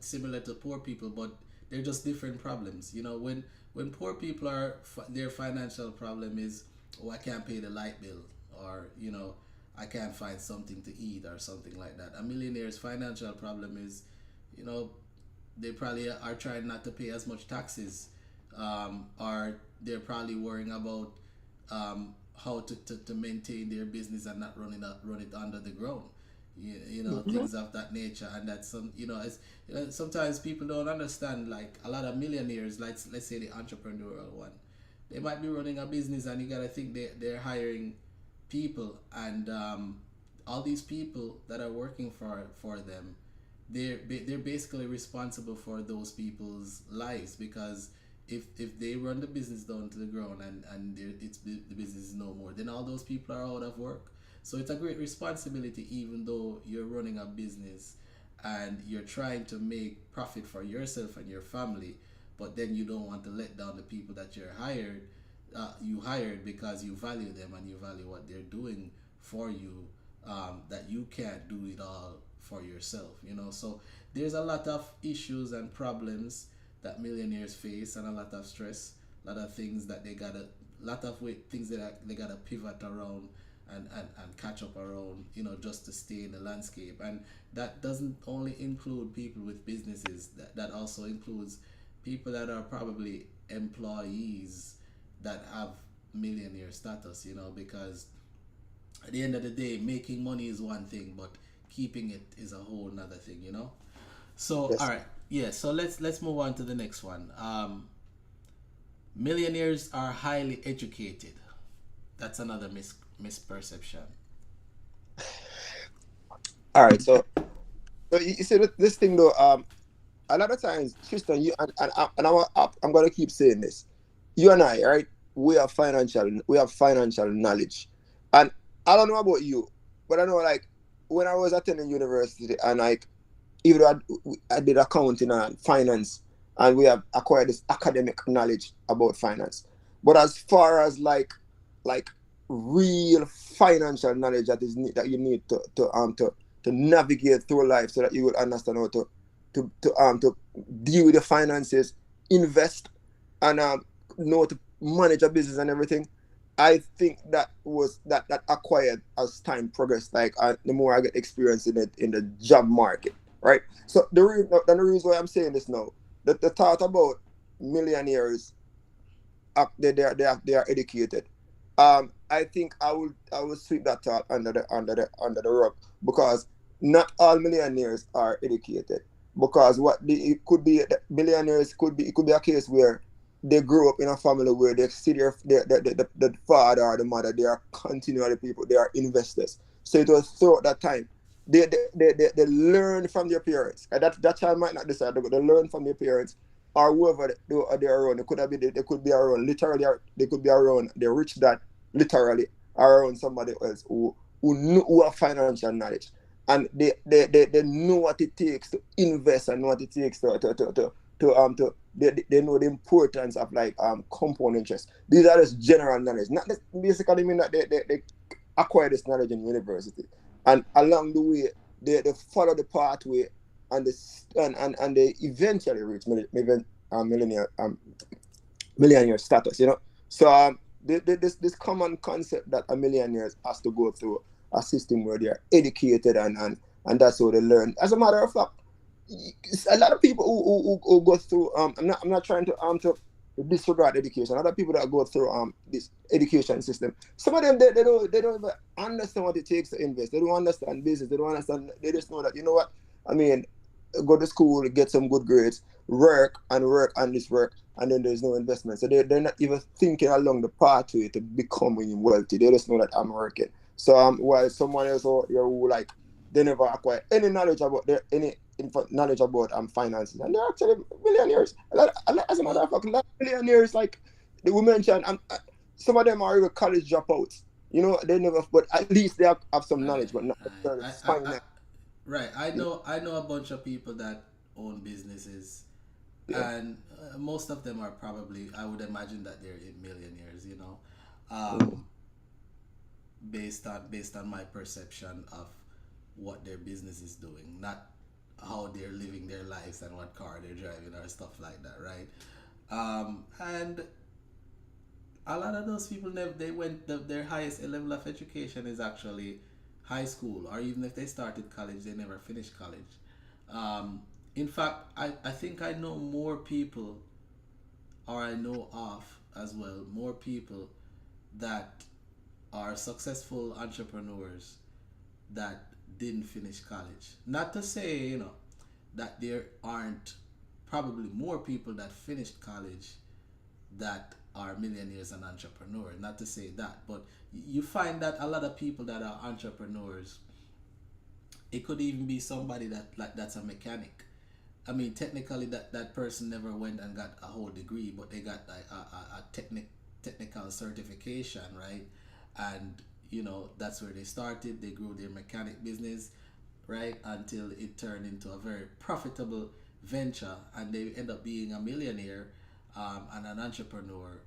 similar to poor people, but they're just different problems. You know, when poor people are their financial problem is, oh, I can't pay the light bill, or you know, I can't find something to eat or something like that. A millionaire's financial problem is, you know, they probably are trying not to pay as much taxes, or they're probably worrying about how to maintain their business and not run it under the ground. You know, things of that nature, and that's some, you know, it's, you know, sometimes people don't understand, like a lot of millionaires, like let's say the entrepreneurial one, they might be running a business, and you gotta think they're hiring people, and all these people that are working for them, they're basically responsible for those people's lives, because if they run the business down to the ground, and the business is no more, then all those people are out of work. So it's a great responsibility, even though you're running a business and you're trying to make profit for yourself and your family, but then you don't want to let down the people that you hired, because you value them and you value what they're doing for you, that you can't do it all for yourself, you know. So there's a lot of issues and problems that millionaires face, and a lot of stress, a lot of things that things that they gotta pivot around, and catch up around, you know, just to stay in the landscape. And that doesn't only include people with businesses, that also includes people that are probably employees that have millionaire status, you know, because at the end of the day, making money is one thing, but keeping it is a whole nother thing, you know. So Yes. all right, yeah, so let's move on to the next one. Millionaires are highly educated. That's another misperception. All right, so you see this thing though. A lot of times, Tristan, you I'm gonna keep saying this. You and I, right? We have financial knowledge, and I don't know about you, but I know like when I was attending university, and like even though I did accounting and finance, and we have acquired this academic knowledge about finance. But as far as like real financial knowledge that you need to navigate through life, so that you will understand how to deal with the finances, invest, and know to manage a business and everything. I think that acquired as time progressed. Like the more I get experience in the job market, right? So the reason why I'm saying this now, the thought about millionaires, they are educated. I think I will sweep that thought under the rug, because not all millionaires are educated. Because it could be, millionaires it could be a case where they grew up in a family where they see the father or the mother, they are continually people, they are investors. So it was throughout that time they learn from their parents. And that child might not decide, but they learn from their parents, or whoever they are around. They could be around literally, they could be around the rich dad literally, or around somebody else who have financial knowledge, and they know what it takes to invest, and what it takes to they know the importance of like compound interest. These are just general knowledge, not basically mean that they acquire this knowledge in university, and along the way they follow the pathway, and they eventually reach millionaire status, you know. So this common concept that a millionaire has to go through a system where they are educated, and that's how they learn. As a matter of fact, a lot of people who go through I'm not trying to disregard education. A lot of people that go through this education system, some of them they don't even understand what it takes to invest. They don't understand business. They don't understand. They just know that, you know what I mean. Go to school, get some good grades, work and this work, and then there's no investment. So they're not even thinking along the pathway to becoming wealthy. They just know that I'm working. So while someone else out there who like they never acquire any knowledge about knowledge about finances, and they're actually millionaires. As a matter of fact, a lot of millionaires like we mentioned, some of them are even college dropouts. You know, they never, but at least they have some knowledge, but not necessarily finance. Right. You know? I know a bunch of people that own businesses, Yeah. and most of them are probably, I would imagine that they're millionaires. You know, Mm. based on my perception of what their business is doing, not how they're living their lives and what car they're driving or stuff like that, right? And a lot of those people never they went their highest level of education is actually high school, or even if they started college, they never finished college. In fact, I think I know more people, or I know of as well, more people that are successful entrepreneurs that didn't finish college. Not to say, you know, that there aren't probably more people that finished college that are millionaires and entrepreneurs. Not to say that, but you find that a lot of people that are entrepreneurs, it could even be somebody that's a mechanic. I mean, technically, that person never went and got a whole degree, but they got like a technical certification, right? And you know that's where they started. They grew their mechanic business, right, until it turned into a very profitable venture, and they end up being a millionaire and an entrepreneur.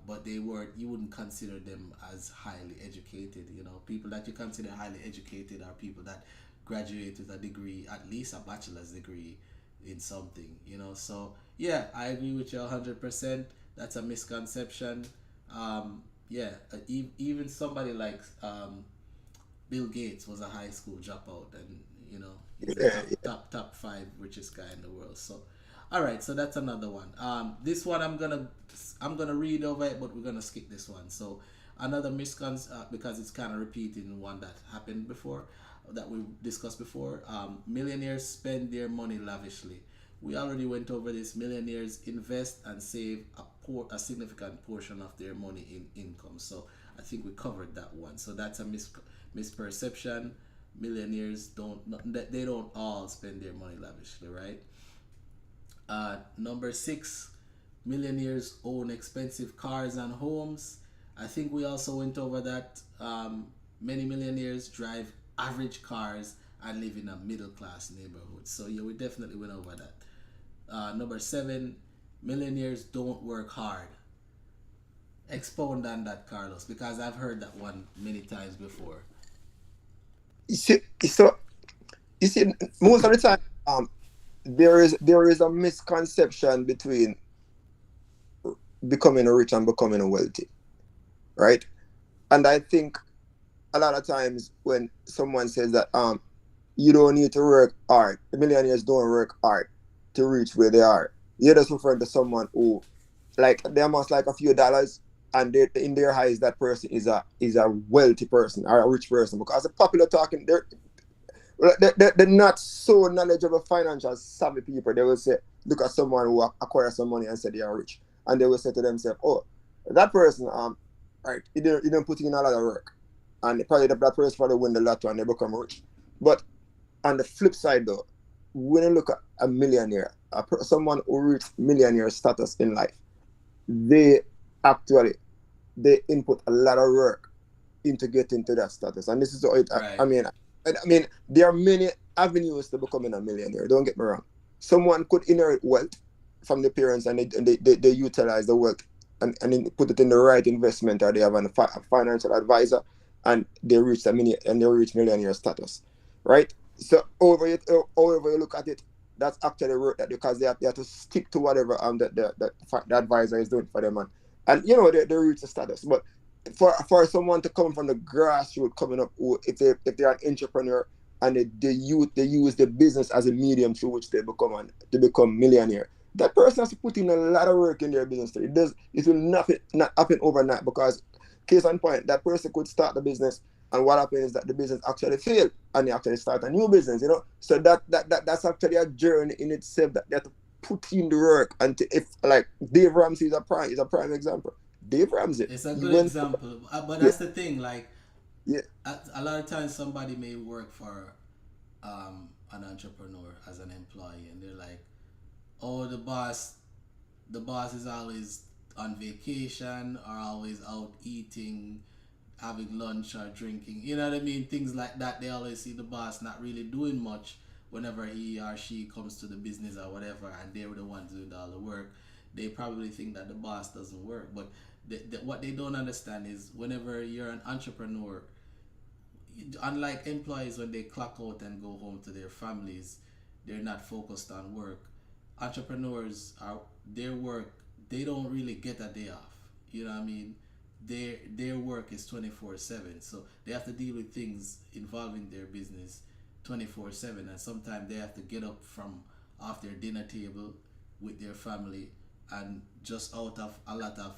But they weren't. You wouldn't consider them as highly educated. You know, people that you consider highly educated are people that graduate with a degree, at least a bachelor's degree in something. You know, so yeah, I agree with you 100%. That's a misconception. Yeah, even somebody like Bill Gates was a high school dropout, and you know he's the Yeah. top five richest guy in the world. So, all right, so that's another one. This one I'm gonna read over it, but we're gonna skip this one. So another because it's kind of repeating one that happened before, that we discussed before. Millionaires spend their money lavishly. We already went over this. Millionaires invest and save a significant portion of their money in income. So I think we covered that one. So that's a misperception. Millionaires they don't all spend their money lavishly, right? Number six, millionaires own expensive cars and homes. I think we also went over that. Many millionaires drive average cars and live in a middle class neighborhood. So yeah, we definitely went over that. Number seven, millionaires don't work hard. Expound on that, Carlos, because I've heard that one many times before. So you see, most of the time, there is a misconception between becoming rich and becoming wealthy, right? And I think a lot of times when someone says that you don't need to work hard, the millionaires don't work hard to reach where they are. You're just referring to someone who like they amass like a few dollars, and in their eyes that person is a wealthy person or a rich person, because the popular talking they're not so knowledgeable financial savvy people. They will say, look at someone who acquires some money and say they are rich, and they will say to themselves, oh, that person right, he didn't put in a lot of work, and probably that person probably win the lotto and they become rich. But on the flip side though, when you look at a millionaire, someone who reached millionaire status in life, they actually they input a lot of work into getting to that status. And this is how it, Right. I mean, there are many avenues to becoming a millionaire. Don't get me wrong. Someone could inherit wealth from the parents, and they utilize the wealth and then put it in the right investment, or they have a financial advisor, and they reach millionaire status, right? So however you look at it, that's actually work, that because they have to stick to whatever the advisor is doing for them, and you know they reach the status. But for someone to come from the grassroots coming up, who, if they're an entrepreneur, and they use the business as a medium through which to become millionaire, that person has to put in a lot of work in their business. It will not happen overnight, because case in point, that person could start the business, and what happens is that the business actually failed, and they actually start a new business. So that's actually a journey in itself, that they have to put in the work. And if like Dave Ramsey is a prime example. Dave Ramsey, It's a he good went, example, but yeah, that's the thing. Like, Yeah. A lot of times somebody may work for an entrepreneur as an employee, and they're like, oh, the boss is always on vacation or always out eating, having lunch or drinking. You know what I mean? Things like that. They always see the boss not really doing much whenever he or she comes to the business or whatever, and they're the ones doing all the work. They probably think that the boss doesn't work, but what they don't understand is whenever you're an entrepreneur, unlike employees when they clock out and go home to their families, they're not focused on work. Entrepreneurs are their work. They don't really get a day off. You know what I mean? Their work is 24/7, so they have to deal with things involving their business 24/7, and sometimes they have to get up from off their dinner table with their family and just out of a lot of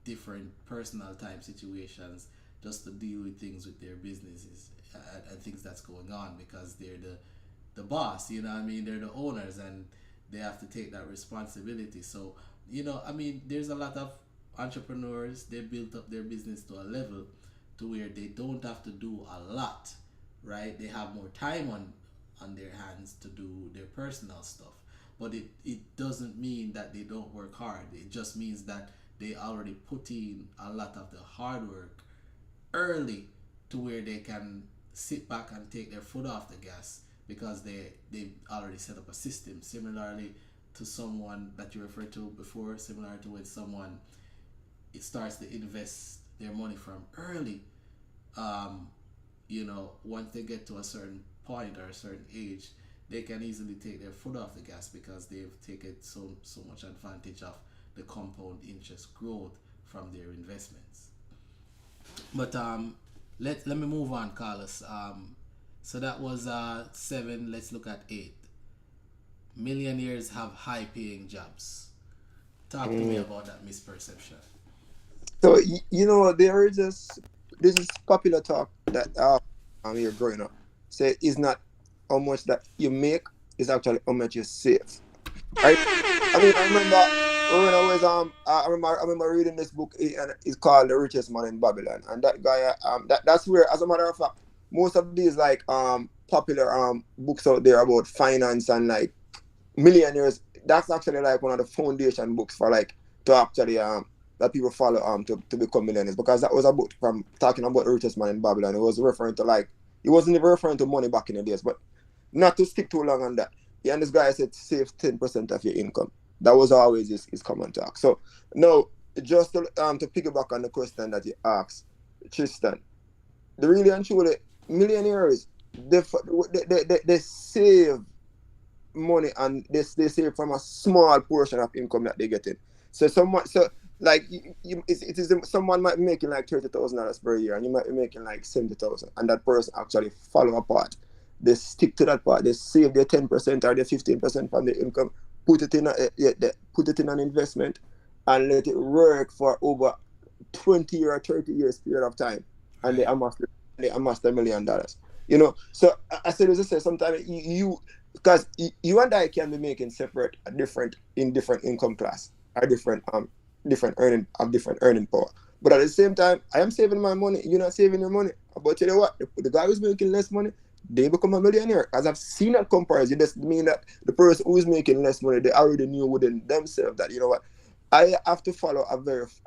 different personal time situations just to deal with things with their businesses and things that's going on because they're the boss, you know what I mean? They're the owners and they have to take that responsibility. So, I mean, there's a lot of entrepreneurs, they built up their business to a level to where they don't have to do a lot, right? They have more time on their hands to do their personal stuff. But it doesn't mean that they don't work hard. It just means that they already put in a lot of the hard work early to where they can sit back and take their foot off the gas because they've already set up a system similarly to someone that you referred to before, similar to when someone it starts to invest their money from early. Once they get to a certain point or a certain age, they can easily take their foot off the gas because they've taken so much advantage of the compound interest growth from their investments. But let me move on, Carlos. So that was 7. Let's look at 8. Millionaires have high paying jobs. Talk to me about that misperception. So there is this is popular talk that you're growing up. Say it's not how much that you make, it's actually how much you save. Right? I mean, I remember when I was I remember reading this book, and it's called The Richest Man in Babylon, and that guy that's where, as a matter of fact, most of these like popular books out there about finance and like millionaires, that's actually like one of the foundation books for like to actually that people follow to become millionaires, because that was a book from talking about the richest man in Babylon. It was referring to like, it wasn't even referring to money back in the days, but not to stick too long on that. Yeah, and this guy said save 10% of your income. That was always his common talk. So now, just to piggyback on the question that you asked, Tristan, the really and truly millionaires, they save money, and they save from a small portion of income that they get in. So like it is someone might be making like $30,000 per year, and you might be making like 70,000, and that person actually follow a part. They stick to that part. They save their 10% or their 15% from the income, put it in put it in an investment, and let it work for over 20 or 30 years period of time, and Right. they amass $1 million. So I said, as I say, sometimes because you and I can be making separate, different income class, or different earning power. But at the same time, I am saving my money. You're not saving your money. But you know what? The guy who's making less money, they become a millionaire. As I've seen that comparison, it just mean that the person who's making less money, they already knew within themselves that, you know what, I have to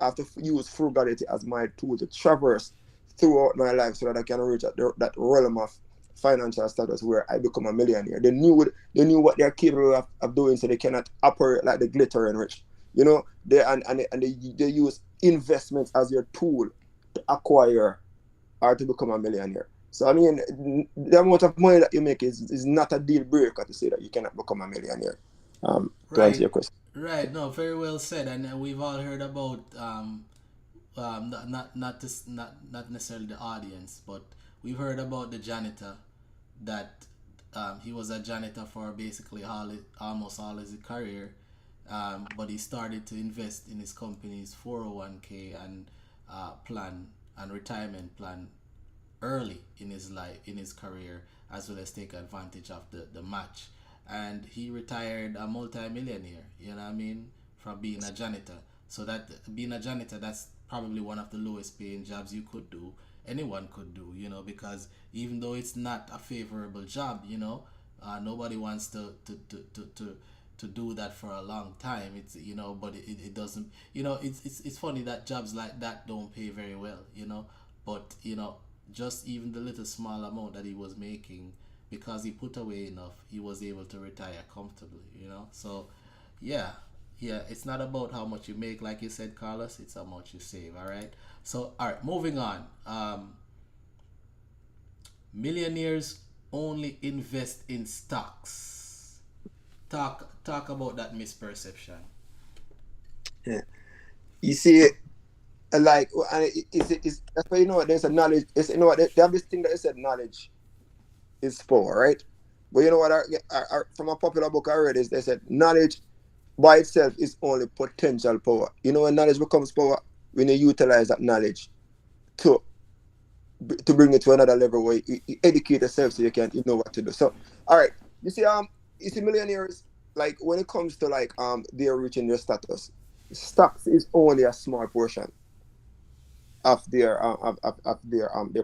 I have to use frugality as my tool to traverse throughout my life so that I can reach that realm of financial status where I become a millionaire. They knew what they're capable of doing, so they cannot operate like the glittering rich. They use investments as your tool to acquire or to become a millionaire. So I mean, the amount of money that you make is not a deal breaker to say that you cannot become a millionaire. To answer Right. your question. Right. No, very well said. And we've all heard about not necessarily the audience, but we've heard about the janitor that he was a janitor for basically almost all his career, but he started to invest in his company's 401k and plan and retirement plan early in his life, in his career, as well as take advantage of the match, and he retired a multi-millionaire, you know what I mean, from being a janitor. So that being a janitor, that's probably one of the lowest paying jobs you could do, anyone could do, because even though it's not a favorable job, nobody wants to do that for a long time. It's but it doesn't. It's funny that jobs like that don't pay very well. But just even the little small amount that he was making, because he put away enough, he was able to retire comfortably. So yeah, yeah, it's not about how much you make, like you said, Carlos. It's how much you save. All right. So all right, moving on. Millionaires only invest in stocks. Talk about that misperception. Yeah. You see, like, and it's that's why there's a knowledge. It's they have this thing that they said knowledge is power, right? But you know what? From a popular book I read is they said knowledge by itself is only potential power. When knowledge becomes power, when you utilize that knowledge to bring it to another level where you educate yourself so you know what to do. So, all right, you see millionaires, like when it comes to like their reaching their status, stocks is only a small portion of their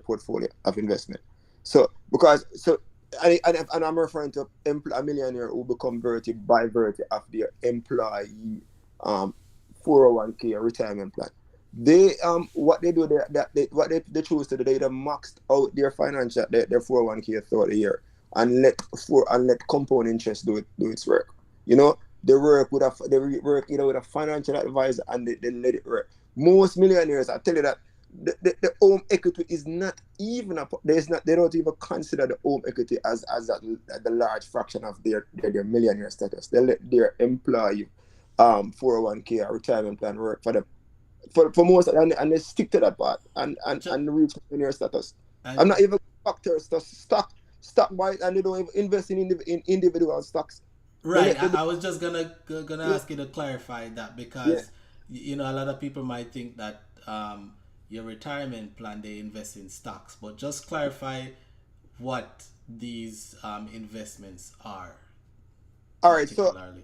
portfolio of investment. So because so and I'm referring to a millionaire who become virtue by virtue of their employee um 401k or retirement plan. They what they do they choose to do, they maxed out their financial their 401k throughout the year and let compound interest do its work. They work with work either with a financial advisor and they let it work. Most millionaires, I tell you that the home equity is not even there's not they don't even consider the home equity as the large fraction of their millionaire status. They let their employee 401k or retirement plan work for them for most, and they stick to that part Ju- and reach millionaire status. I'm And not even factors to stock buy, and they don't even invest in individual stocks. They right, let the I was just gonna yeah, ask you to clarify that, yeah. because a lot of people might think that your retirement plan, they invest in stocks, but just clarify what these investments are All right, so particularly.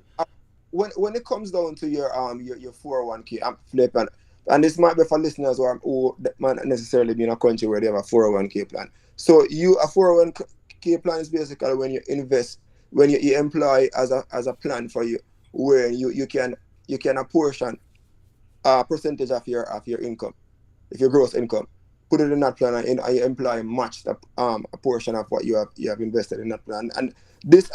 when it comes down to your 401k, I'm flipping, and this might be for listeners who that might not necessarily be in a country where they have a 401k plan. So a 401k plan is basically when you invest, when you employ as a plan for you, where you can apportion a percentage of your income, if your gross income, put it in that plan, and your employer match a portion of what you have invested in that plan. And this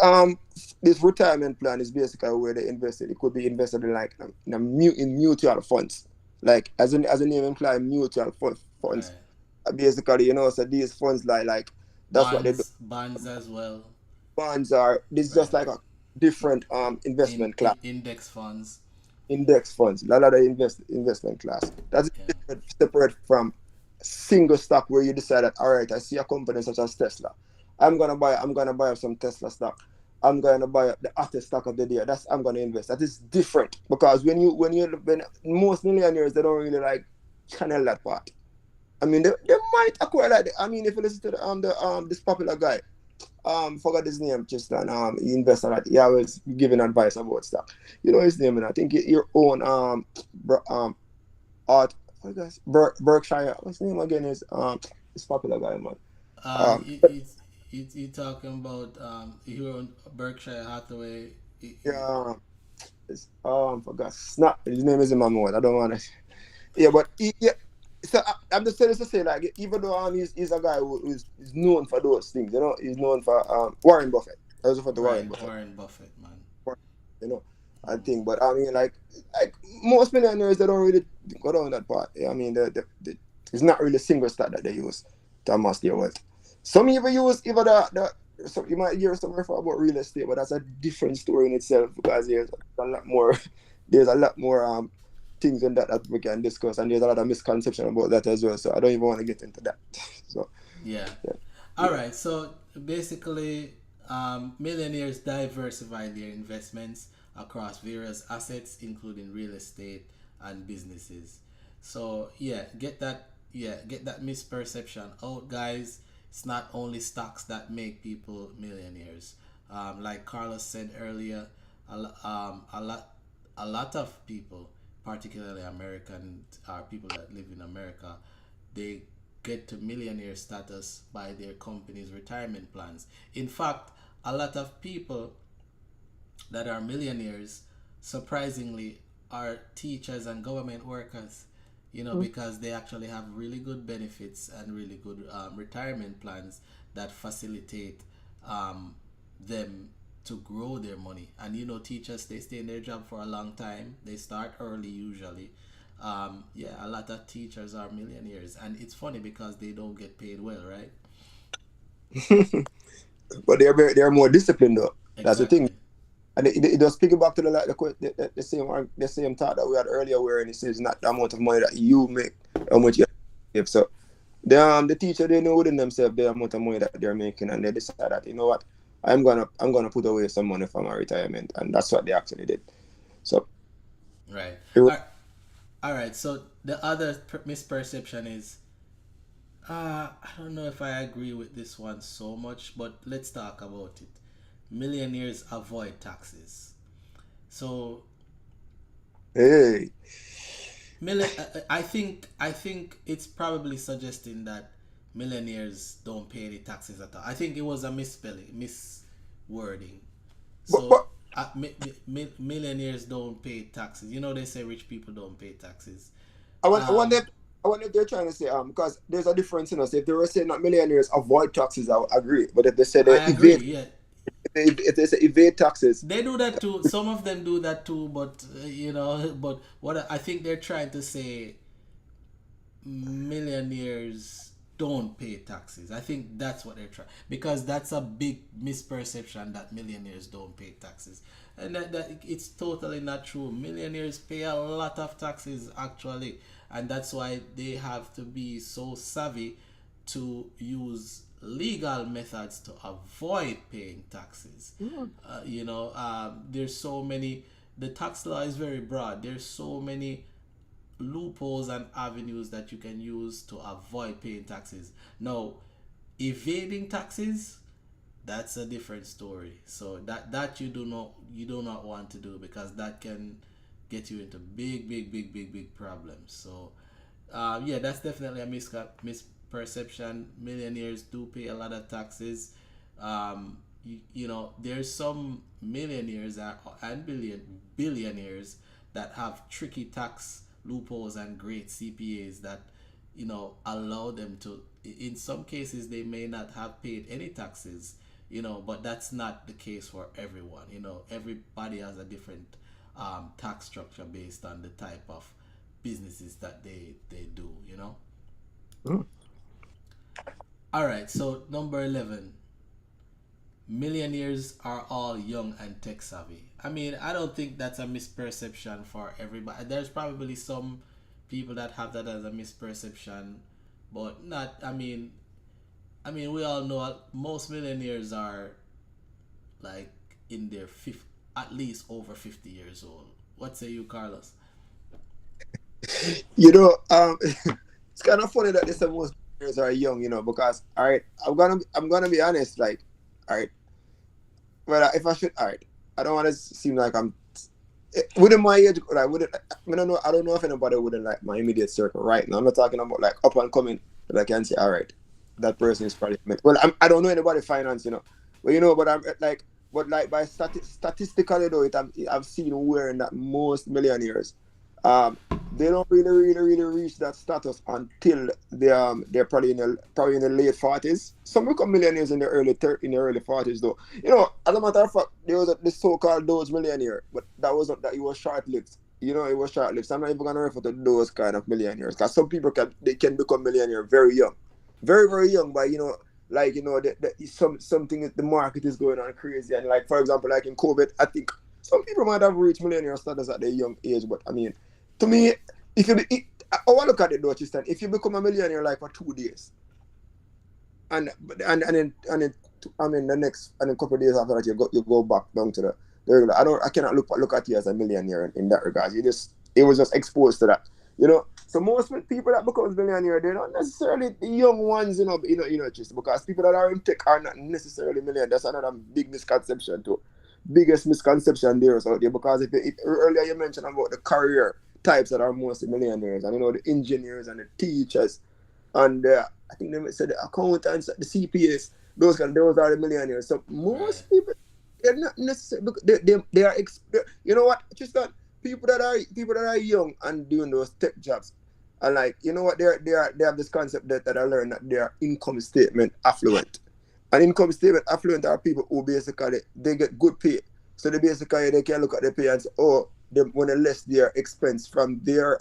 retirement plan is basically where they invested. It could be invested in like in mutual funds, like as a name implies, mutual funds. Right. Basically, so these funds like that's what they do. Bonds as well. Bonds are this is just Right. like a different investment class. Index funds. Index funds, a lot of the investment class. That's Yeah. separate from single stock where you decide that, all right, I see a company such as Tesla. I'm gonna buy some Tesla stock. I'm gonna buy up the hottest stock of the day. I'm gonna invest. That is different because when most millionaires, they don't really like channel that part. I mean, they might acquire like if you listen to this popular guy, forgot his name just then. He invested a lot. He always giving advice about stuff. You know his name, and I think your own art. What guys? Berkshire. What's his name again? Is this popular guy, man. Um, You talking about here on Berkshire Hathaway? yeah. Forgot. Snap. His name is in my mouth. I don't want to. Yeah, but yeah. So I'm just saying this to say, like, even though he's a guy who's known for those things, he's known for Warren Buffett. I was referring to Warren Right, Buffett. Warren Buffett, man. you know, I think. But I mean, like most millionaires, they don't really go down that part. I mean, it's not really single stock that they use to amass their wealth. Some even use even so you might hear somewhere about real estate, but that's a different story in itself because there's a lot more there's a lot more things in that we can discuss, and there's a lot of misconception about that as well. So I don't even want to get into that. So Yeah. yeah, All right. So basically, millionaires diversify their investments across various assets, including real estate and businesses. So yeah, get that. Yeah, get that misperception out, guys. It's not only stocks that make people millionaires. Like Carlos said earlier, a lot of people, particularly American, people that live in America, they get to millionaire status by their company's retirement plans. In fact, a lot of people that are millionaires, surprisingly, are teachers and government workers, because they actually have really good benefits and really good retirement plans that facilitate them to grow their money. And teachers, they stay in their job for a long time. They start early usually. Yeah, a lot of teachers are millionaires, and it's funny because they don't get paid well, right? But they're more disciplined though. That's the thing. Exactly. And it does pick it back to the same thought that we had earlier, where it says not the amount of money that you make, how much you give. So the teacher, they know within themselves the amount of money that they're making, and they decide that, you know what, I'm gonna put away some money for my retirement, and that's what they actually did. So Right. it was, All right. So the other misperception is, I don't know if I agree with this one so much, but let's talk about it. Millionaires avoid taxes. So hey, I think it's probably suggesting that millionaires don't pay any taxes at all. I think it was a miswording. but, So but millionaires don't pay taxes. They say rich people don't pay taxes. I wonder if they're trying to say because there's a difference, So if they were saying that millionaires avoid taxes, I would agree. But if they say they I agree. evade, Yeah, if they say evade taxes, they do that too. Some of them do that too, but but what I think they're trying to say, millionaires don't pay taxes. I think that's what they're trying, because that's a big misperception that millionaires don't pay taxes, and that it's totally not true. Millionaires pay a lot of taxes actually, and that's why they have to be so savvy to use legal methods to avoid paying taxes. There's so many. The tax law is very broad. There's so many loopholes and avenues that you can use to avoid paying taxes. Now, evading taxes, that's a different story. So that you do not want to do, because that can get you into big problems. So yeah, that's definitely a misperception. Millionaires do pay a lot of taxes. There's some millionaires and billionaires that have tricky tax loopholes and great CPAs that allow them to, in some cases they may not have paid any taxes, but that's not the case for everyone. Everybody has a different tax structure based on the type of businesses that they do. All right, so number 11, millionaires are all young and tech savvy. I mean, I don't think that's a misperception for everybody. There's probably some people that have that as a misperception, but not. We all know most millionaires are like in their at least over 50 years old. What say you, Carlos? it's kind of funny that they say most millionaires are young, because all right, I'm gonna be honest, like, all right, well, if I should, all right, I don't want to seem like I'm within my age, like, I don't know if anybody within like my immediate circle right now. I'm not talking about like up and coming, but I can say, all right, that person is probably, well, I don't know anybody finance, but I'm like, by statistically though, I've seen where that most millionaires, they don't really reach that status until they're probably in the late 40s. Some become millionaires in the early 40s though. As a matter of fact, there was this so-called Doge millionaire, but that wasn't that. It was short-lived. It was short-lived. So I'm not even gonna refer to those kind of millionaires, because some people can become millionaire very young, very very young. But something, the market is going on crazy, and like for example, like in COVID, I think some people might have reached millionaire status at their young age. But I mean, to me, if you I want to look at it though, Tristan. If you become a millionaire like for 2 days, and then the next, and a couple of days after that you go back down to the regular. I cannot look at you as a millionaire in that regard. It was just exposed to that. So most people that becomes millionaire, they're not necessarily the young ones, Tristan, because people that are in tech are not necessarily millionaire. That's another big misconception too. Biggest misconception there is out there, because if earlier you mentioned about the career types that are mostly millionaires, and the engineers and the teachers, and I think they said the accountants, the CPAs, those are the millionaires. So most people, they're not necessarily, they are you know what, Tristan, people that are young and doing those tech jobs, and like, you know what, they have this concept that I learned, that they are income statement affluent. And income statement affluent are people who basically they get good pay. So they can look at their pay and say, oh, they want to less their expense from their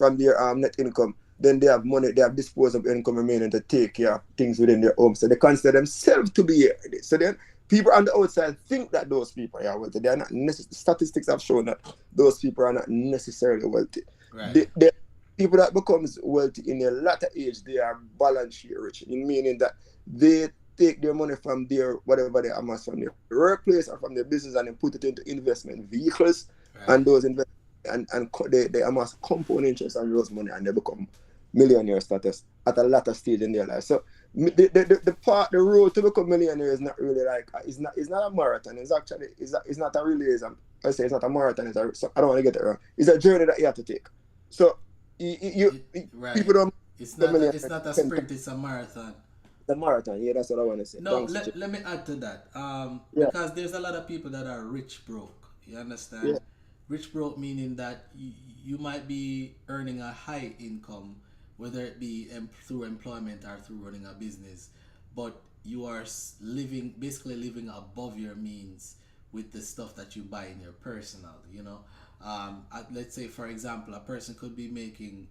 net income. Then they have money, they have disposable income remaining to take care of things within their home. So they consider themselves to be here. So then people on the outside think that those people are wealthy. They are not statistics have shown that those people are not necessarily wealthy. Right. The people that becomes wealthy in a latter age, they are balance sheet rich, in meaning that they take their money from their whatever they amass from their workplace or from their business, and then put it into investment vehicles, and those they amass compound interest on those money, and they become millionaire status at a later stage in their life. So the road to become millionaire is not really like it's not a marathon. It's actually it's not a relay. I say it's not a marathon. So I don't want to get it wrong. It's a journey that you have to take. So people don't. It's not a sprint. It's a marathon. The marathon, yeah, that's what I want to say. No, let me add to that. Because there's a lot of people that are rich broke. You understand? Yeah. Rich broke meaning that you might be earning a high income, whether it be through employment or through running a business, but you are basically living above your means with the stuff that you buy in your personal. You know, let's say for example, a person could be making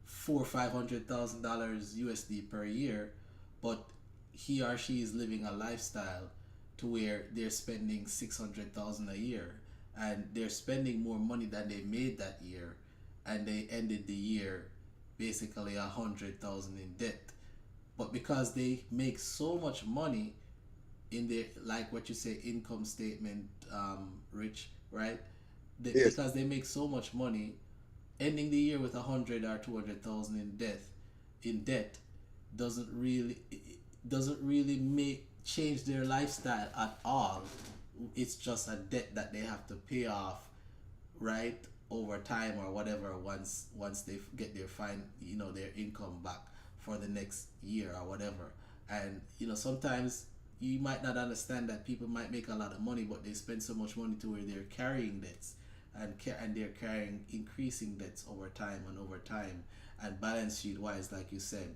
$400,000 or $500,000 USD per year, but he or she is living a lifestyle to where they're spending $600,000 a year, and they're spending more money than they made that year, and they ended the year basically $100,000 in debt. But because they make so much money in their, like what you say, income statement, rich, right? Yes. Because they make so much money, ending the year with 100 or 200,000 in debt doesn't really change their lifestyle at all. It's just a debt that they have to pay off, right, over time or whatever, once they get their their income back for the next year or whatever. And sometimes you might not understand that people might make a lot of money, but they spend so much money to where they're carrying debts, and they're carrying increasing debts over time, and balance sheet wise, like you said,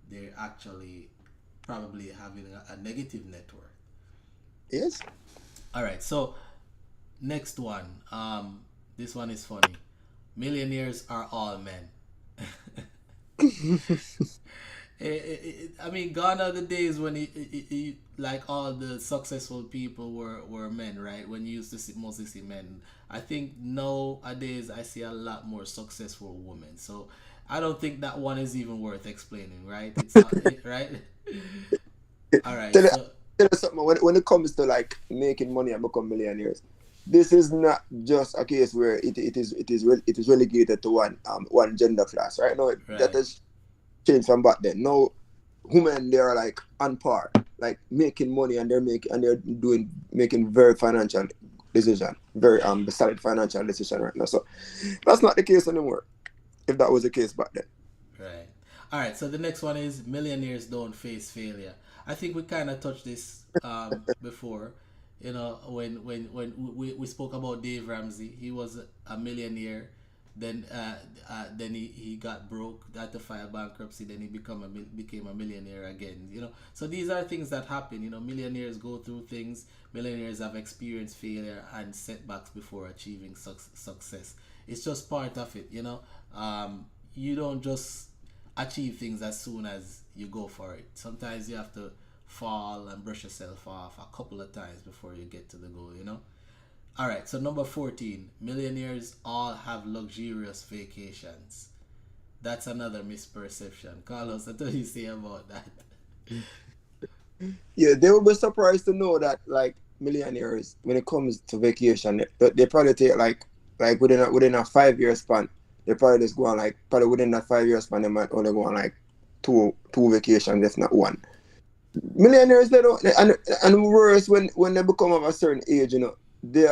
they're actually probably having a negative net worth. Yes. All right, so next one. This one is funny. Millionaires are all men. I mean, gone are the days when like all the successful people were men, right? When you used to mostly see men. I think nowadays I see a lot more successful women. So I don't think that one is even worth explaining, right? It's not, right? All right. Tell you something. When it comes to like making money and become millionaires, this is not just a case where it is relegated to one gender class, right? No, that has changed from back then. Now, women, they are like on par, like making money, and they're making very financial decision, very solid financial decision right now. So that's not the case anymore. If that was the case back then. Right. All right. So the next one is millionaires don't face failure. I think we kind of touched this before. When we spoke about Dave Ramsey, he was a millionaire. Then he got broke, had to file bankruptcy. Then he became a millionaire again. So these are things that happen. Millionaires go through things. Millionaires have experienced failure and setbacks before achieving success. It's just part of it. You don't just achieve things as soon as you go for it. Sometimes you have to fall and brush yourself off a couple of times before you get to the goal. All right, so number 14, millionaires all have luxurious vacations. That's another misperception. Carlos, what do you say about that? Yeah, they will be surprised to know that like millionaires, when it comes to vacation, they probably take like within a 5-year span, they probably just go on probably within that 5-year span, they might only go on like two vacations, if not one. Millionaires, they don't, and worse when they become of a certain age, they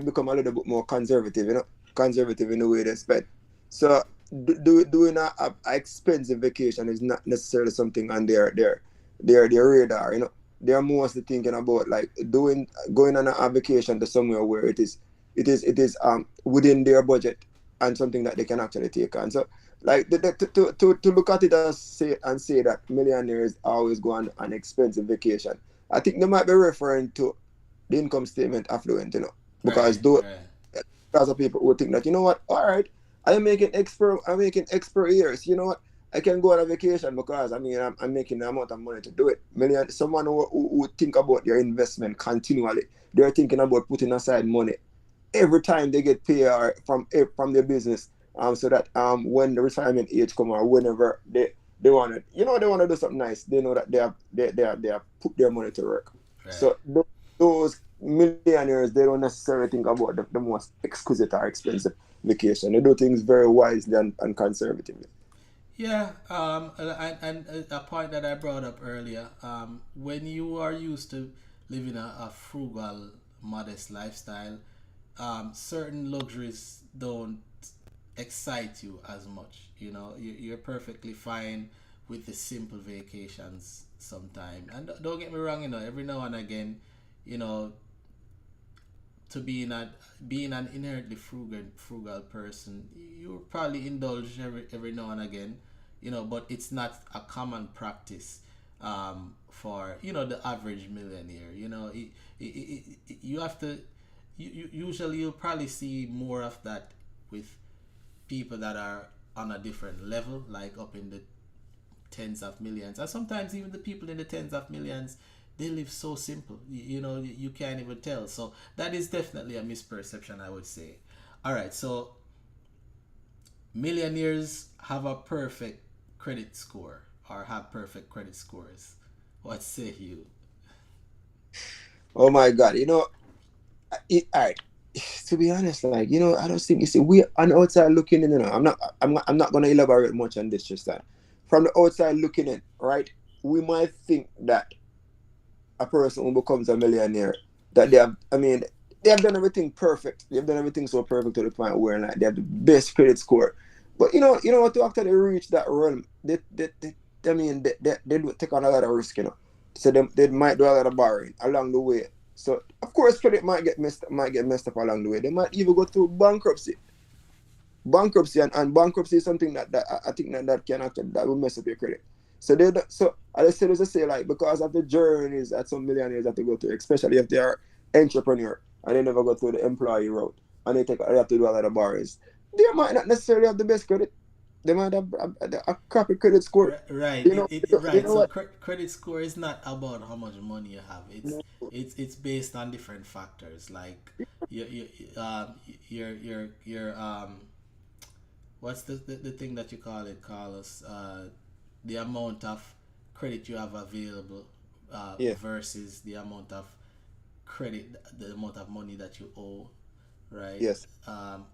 become a little bit more conservative, conservative in the way they spend. So doing a expensive vacation is not necessarily something on their radar. You know, they're mostly thinking about like going on a vacation to somewhere where it is within their budget and something that they can actually take on. So like to look at it and say that millionaires always go on an expensive vacation, I think they might be referring to the income statement affluent, you know, because Right, though right. lots of people would think that, you know what, all right, I'm making X per years, you know what, I can go on a vacation because I mean I'm making the amount of money to do it. Someone who think about their investment continually, they're thinking about putting aside money every time they get paid or from their business, so that when the retirement age come or whenever they want to, you know, they want to do something nice, they know that they have put their money to work. Right. So those millionaires, they don't necessarily think about the most exquisite or expensive vacation. They do things very wisely and conservatively. Yeah, and a point that I brought up earlier, when you are used to living a frugal, modest lifestyle, certain luxuries don't excite you as much. You know, you're perfectly fine with the simple vacations sometime. And don't get me wrong, you know, every now and again, you know, to being an inherently frugal person, you probably indulge every now and again, you know, but it's not a common practice for, you know, the average millionaire. You know, you have to usually you'll probably see more of that with people that are on a different level, like up in the tens of millions, and sometimes even the people in the tens of millions, they live so simple. You know, you can't even tell. So that is definitely a misperception, I would say. All right, so millionaires have a perfect credit score or have perfect credit scores. What say you? Oh my God, you know, all right. To be honest, like, you know, I don't think, you see, we on the outside looking in, you know, I'm not gonna elaborate much on this, just that from the outside looking in, right? We might think that a person who becomes a millionaire, that I mean, they have done everything perfect. They've done everything so perfect to the point where like they have the best credit score. But you know what, to actually reach that realm, I mean, they do take on a lot of risk, you know. So they might do a lot of borrowing along the way. So of course, credit might get messed up along the way. They might even go through bankruptcy, and bankruptcy is something that I think that can actually, that will mess up your credit. So so as I say, like, because of the journeys that some millionaires have to go through, especially if they are entrepreneur and they never go through the employee route, and they have to do a lot of borrowings, they might not necessarily have the best credit. They might have a crappy credit score. Right. You know, you Right. know So what? credit score is not about how much money you have. No, It's based on different factors like your what's the thing that you call it, Carlos? The amount of credit you have available yeah, versus the amount of credit, the amount of money that you owe, right? yes,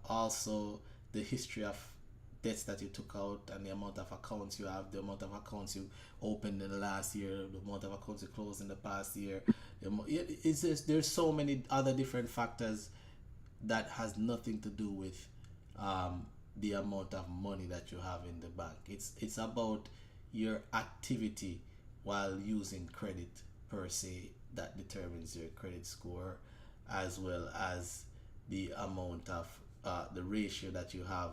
Also, the history of debts that you took out and the amount of accounts you have, the amount of accounts you opened in the last year, the amount of accounts you closed in the past year. It's just, there's so many other different factors that has nothing to do with the amount of money that you have in the bank. It's about your activity while using credit per se that determines your credit score, as well as the amount of the ratio that you have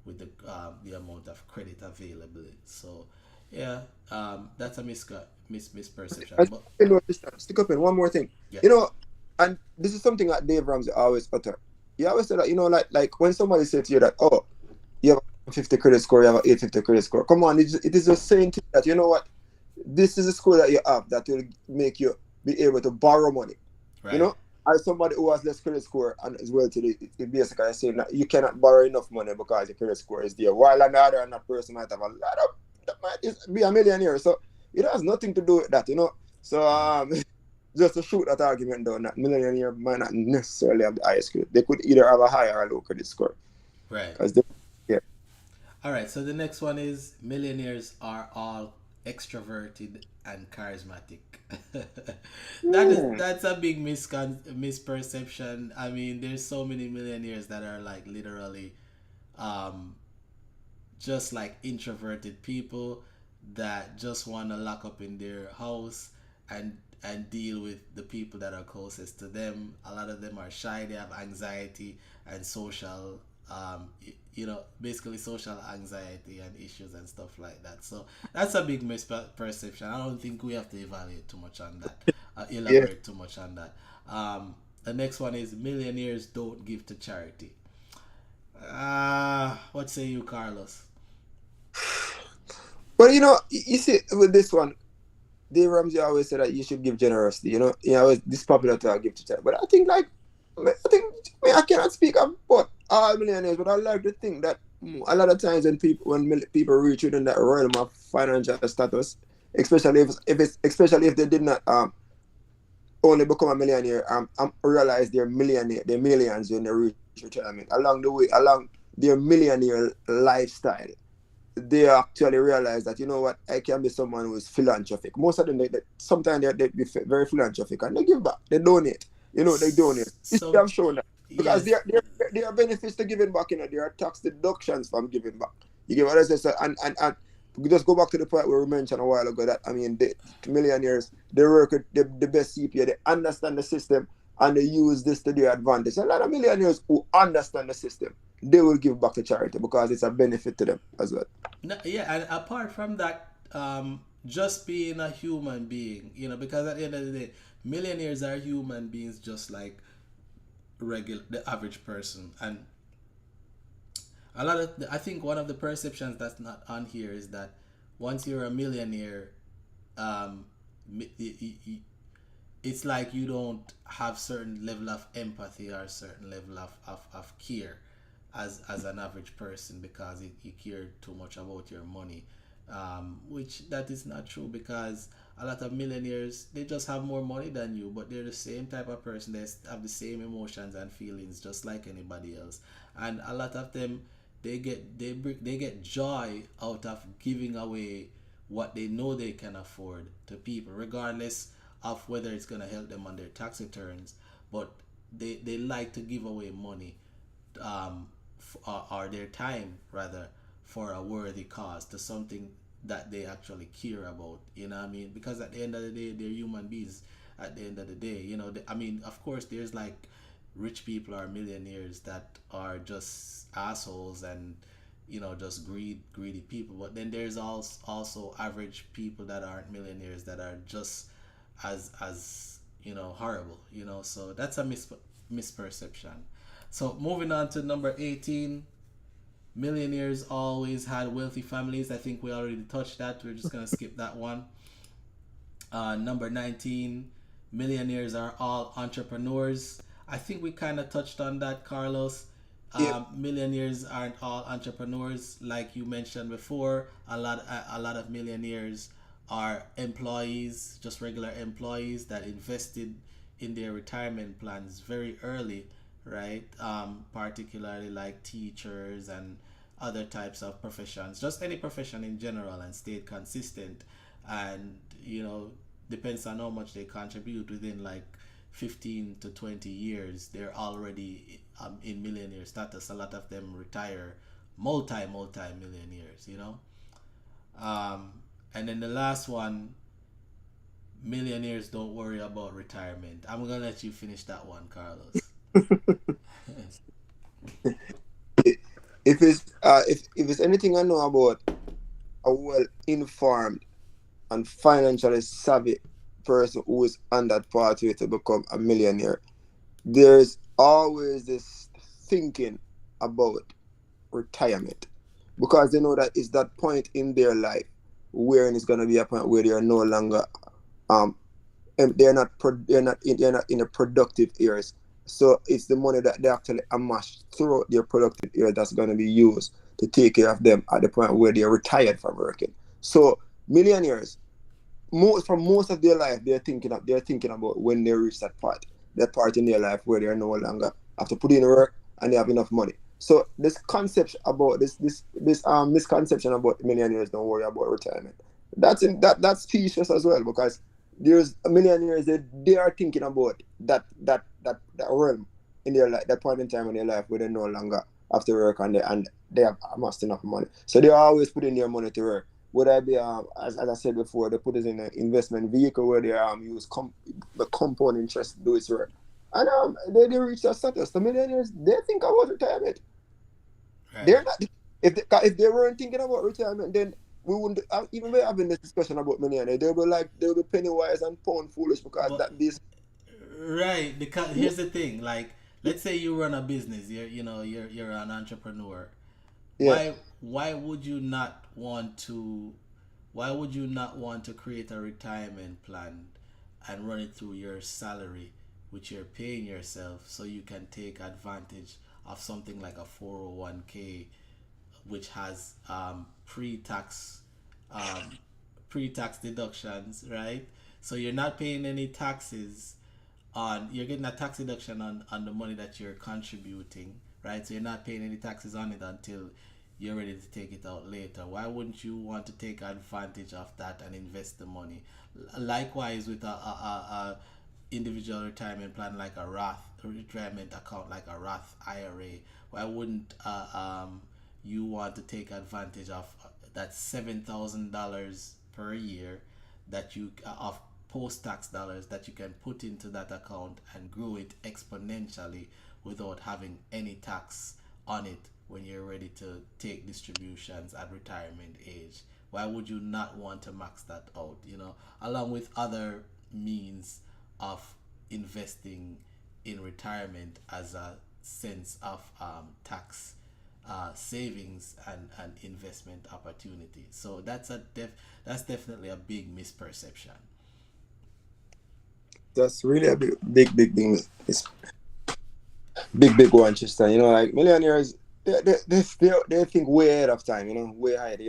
with the amount of credit available. So yeah, that's a misperception. and But stick up in one more thing. yeah, You know, and this is something that Dave Ramsey always utter. He always said that, you know, like when somebody said to you that, oh, you have a 50 credit score, you have an 850 credit score. Come on, it is just saying to you that, you know what, this is a score that you have that will make you be able to borrow money. You right, know, as somebody who has less credit score and as well today, it basically saying that you cannot borrow enough money because your credit score is there. While another and that person might have a lot of, that might be a millionaire. So it has nothing to do with that, you know. So right, just to shoot that argument down, that millionaire might not necessarily have the highest credit. They could either have a high or a low credit score. right. Because they, yeah. All right, so the next one is millionaires are all extroverted and charismatic. Hmm. That's a big misperception. I mean, there's so many millionaires that are like literally um just like introverted people that just want to lock up in their house and deal with the people that are closest to them. A lot of them are shy. They have anxiety and social, basically social anxiety and issues and stuff like that. So that's a big misperception. I don't think we have to evaluate too much on that, Yeah. elaborate too much on that. The next one is millionaires don't give to charity. What say you, Carlos? But you see, with this one, Dave Ramsey always said that you should give generously. This popular to give to charity. But I think, I cannot speak about all millionaires, but I like to think that a lot of times when people reach within that realm of financial status, especially if they did not only become a millionaire, realize they're millions when they reach retirement. Along the way, along their millionaire lifestyle, they actually realize that, you know what, I can be someone who is philanthropic. Most of them, sometimes they be very philanthropic and they give back, they donate. They donate. So, They have shown that. Because yes, there are benefits to giving back, there are tax deductions from giving back. You get what I say? So, and we just go back to the point where we mentioned a while ago that, the millionaires, they work with the best CPA, they understand the system, and they use this to their advantage. A lot of millionaires who understand the system, they will give back to charity because it's a benefit to them as well. no, yeah, and apart from that, just being a human being, because at the end of the day, millionaires are human beings just like the average person. And I think one of the perceptions that's not on here is that once you're a millionaire, um, it's like you don't have certain level of empathy or certain level of care as an average person because you care too much about your money, which that is not true, because a lot of millionaires, they just have more money than you, but they're the same type of person. They have the same emotions and feelings just like anybody else. And a lot of them, they get joy out of giving away what they know they can afford to people, regardless of whether it's going to help them on their tax returns. But they like to give away money, or their time rather, for a worthy cause, to something that they actually care about. You know what I mean? Because at the end of the day, they're human beings. At the end of the day, of course, there's like rich people or millionaires that are just assholes and just greedy people. But then there's also average people that aren't millionaires that are just as horrible. So that's a misperception. So moving on to number 18. Millionaires always had wealthy families. I think we already touched that. We're just gonna skip that one. Number 19. Millionaires are all entrepreneurs. I think we kind of touched on that, Carlos. Yeah. Millionaires aren't all entrepreneurs, like you mentioned before. A lot of millionaires are employees, just regular employees that invested in their retirement plans very early, right? Particularly like teachers and other types of professions, just any profession in general, and stayed consistent. And depends on how much they contribute, within like 15 to 20 years, they're already in millionaire status. A lot of them retire multi millionaires. And then the last one, millionaires don't worry about retirement. I'm gonna let you finish that one, Carlos. If it's anything I know about a well informed and financially savvy person who is on that pathway to become a millionaire, there's always this thinking about retirement, because they know that it's that point in their life where it's going to be a point where they are no longer and they're not in a productive years. So it's the money that they actually amass throughout their productive years that's going to be used to take care of them at the point where they're retired from working. So millionaires, for most of their life, they're thinking about when they reach that part in their life where they're no longer have to put in work and they have enough money. So this concept about this misconception about millionaires don't worry about retirement, that's specious as well, because there's millionaires that they are thinking about that realm in their life, that point in time in their life where they no longer after work, and they have amassed enough money. So they're always putting their money to work. Would I be as I said before, they put it in an investment vehicle where they use the compound interest to do its work. And they reach that status. The millionaires, they think about retirement. Right. They're not. If they weren't thinking about retirement, then we wouldn't even be having this discussion about millionaires. They'll be penny wise and pound foolish because But right, because here's the thing, like let's say you run a business, you're an entrepreneur. Yeah. Why would you not want to create a retirement plan and run it through your salary, which you're paying yourself, so you can take advantage of something like a 401k, which has pre-tax deductions, right? So you're not paying any taxes you're getting a tax deduction on the money that you're contributing, right? So you're not paying any taxes on it until you're ready to take it out later. Why wouldn't you want to take advantage of that and invest the money? Likewise with a individual retirement plan like a Roth retirement account, like a Roth IRA. Why wouldn't you want to take advantage of that $7,000 per year that you of post-tax dollars that you can put into that account and grow it exponentially without having any tax on it when you're ready to take distributions at retirement age? Why would you not want to max that out, along with other means of investing in retirement as a sense of tax savings and investment opportunity? So that's definitely a big misperception. That's really a big thing. It's big one, Tristan. Like millionaires, they think way ahead of time. Way ahead.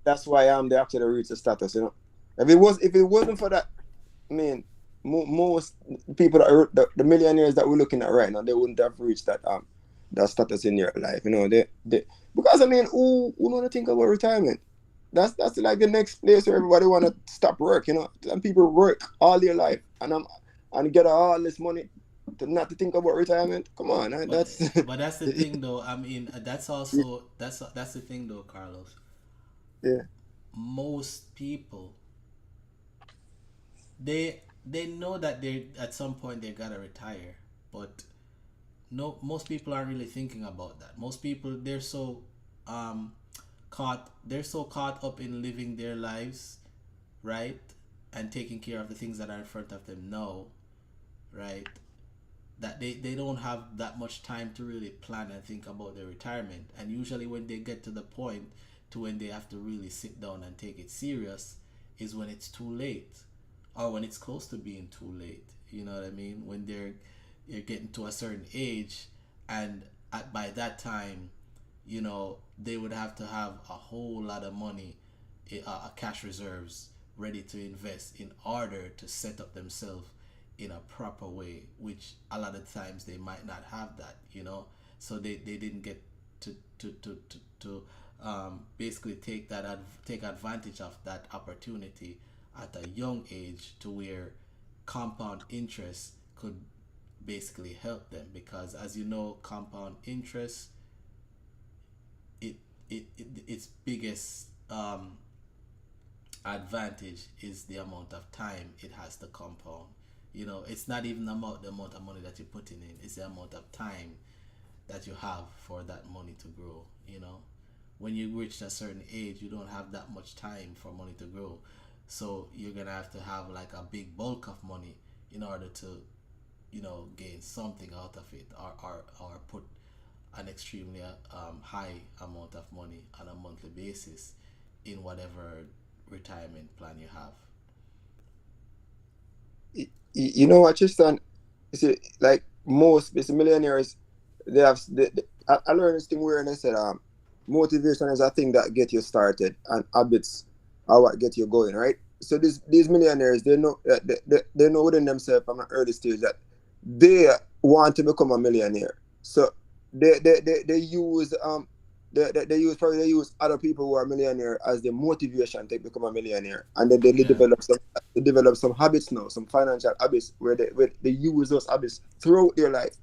That's why they actually reach the status. If it wasn't for that, I mean, most people the millionaires that we're looking at right now, they wouldn't have reached that status in their life. They because who want to think about retirement? That's like the next place where everybody want to stop work, and people work all their life and get all this money not to think about retirement. Come on, that's. But that's the thing, though. That's also that's the thing, though, Carlos. Yeah. Most people, they know that they at some point they gotta retire, but no, most people aren't really thinking about that. Most people, they're so caught up in living their lives, right, and taking care of the things that are in front of them now, right, that they don't have that much time to really plan and think about their retirement. And usually when they get to the point to when they have to really sit down and take it serious is when it's too late, or when it's close to being too late. You know what I mean? When you're getting to a certain age, and by that time, they would have to have a whole lot of money, cash reserves ready to invest in order to set up themselves in a proper way, which a lot of times they might not have that, so they didn't get to basically take advantage of that opportunity at a young age, to where compound interest could basically help them. Because as you know, compound interest, its biggest advantage is the amount of time it has to compound. It's not even about the amount of money that you're putting in, it's the amount of time that you have for that money to grow. When you reach a certain age, you don't have that much time for money to grow, so you're gonna have to have like a big bulk of money in order to gain something out of it, or put an extremely high amount of money on a monthly basis in whatever retirement plan you have. You know what, Tristan? You see, like most millionaires, I learned this thing where they said motivation is a thing that get you started, and habits are what get you going, right? So these millionaires, they know they know within themselves from an early stage that they want to become a millionaire. So they use they use other people who are millionaire as their motivation to become a millionaire, and then they develop some habits now, some financial habits where they use those habits throughout their life,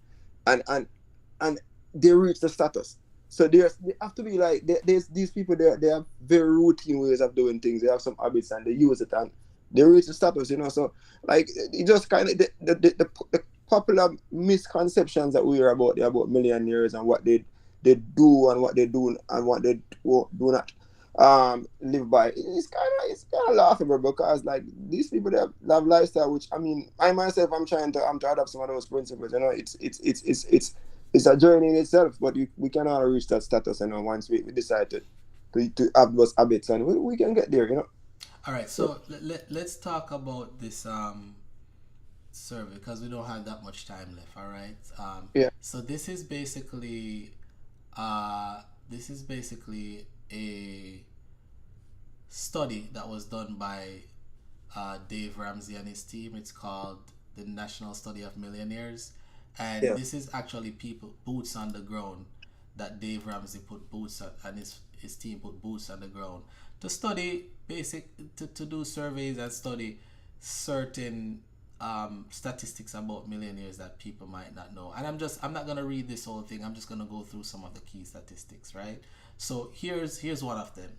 and they reach the status. So they have to be like there's these people. They have very routine ways of doing things. They have some habits and they use it and they reach the status. So like it just kind of the popular misconceptions that we hear about millionaires and what they do and what they do and what they do not live by. It's kind of laughable because like these people they have lifestyle which I mean I myself I'm trying to adopt some of those principles. It's a journey in itself, but we cannot reach that status, once we decide to have those habits, and we can get there. All right, so let's talk about this survey because we don't have that much time left. All right. Yeah. So this is basically a study that was done by Dave Ramsey and his team. It's called the National Study of Millionaires, and Yeah. this is actually people boots on the ground that Dave Ramsey put boots on, and his team put boots on the ground to study to do surveys and study certain statistics about millionaires that people might not know. And I'm not gonna read this whole thing. I'm just gonna go through some of the key statistics, right? So here's one of them.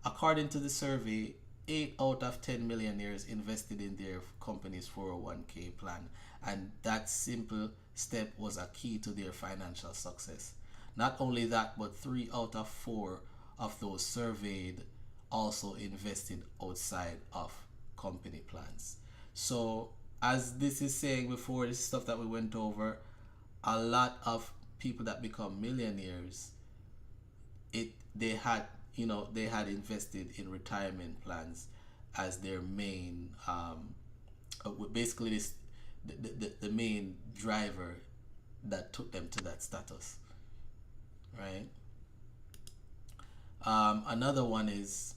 According to the survey, 8 out of 10 millionaires invested in their company's 401k plan, and that simple step was a key to their financial success. Not only that, but 3 out of 4 of those surveyed also invested outside of company plans. So, as this is saying before, this is stuff that we went over, a lot of people that become millionaires, they had invested in retirement plans as their main basically this the main driver that took them to that status, right? Another one is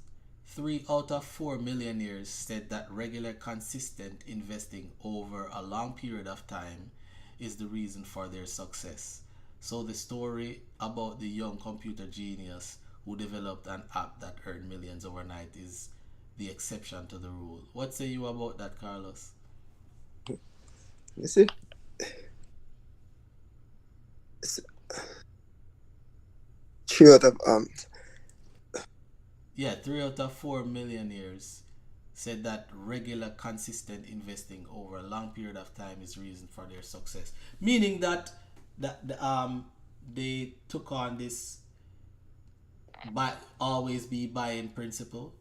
3 out of 4 millionaires said that regular consistent investing over a long period of time is the reason for their success. So the story about the young computer genius who developed an app that earned millions overnight is the exception to the rule. What say you about that, Carlos? You see, 3 out of. Yeah, 3 out of 4 millionaires said that regular consistent investing over a long period of time is reason for their success, meaning that they took on this always be buying principle,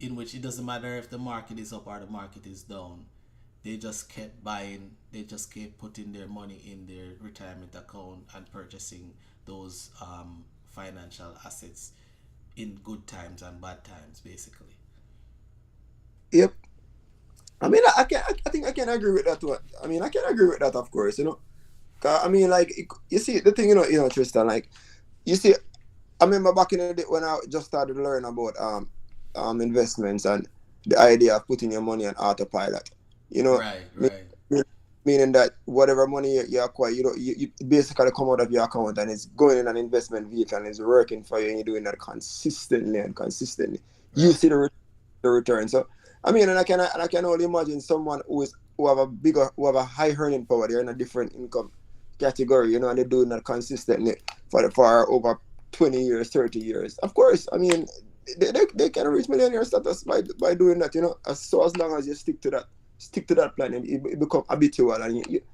in which it doesn't matter if the market is up or the market is down. They just kept buying, they just kept putting their money in their retirement account and purchasing those financial assets in good times and bad times, basically. Yep. I mean, I think I can agree with that one. I mean, I can agree with that, of course. 'Cause, I mean, like you see the thing, Tristan. Like you see, I remember back in the day when I just started to learn about investments and the idea of putting your money on autopilot. Right. Meaning that whatever money you acquire, you basically come out of your account and it's going in an investment vehicle and it's working for you and you're doing that consistently and consistently. You Right. see the return. So I mean, and I can only imagine someone who have a high earning power. They're in a different income category, and they're doing that consistently for over 20 years, 30 years. Of course, I mean, they can reach millionaire status by doing that, as long as you stick to that plan, and it become habitual, and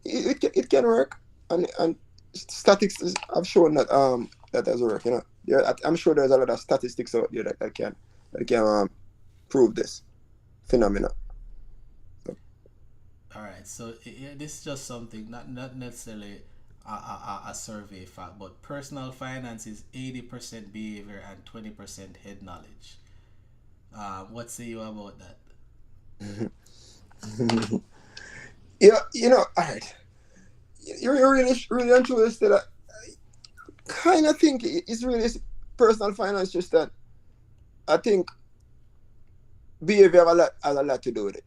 it can work, and statistics have shown that does work. Yeah, I'm sure there's a lot of statistics out there that can prove this phenomena. All right. So this is just something, not necessarily a survey fact, but personal finance is 80% behavior and 20% head knowledge. What say you about that? Yeah, all right. You're really and truly still. I kind of think it's really personal finance. Just that I think behavior has a lot to do with it.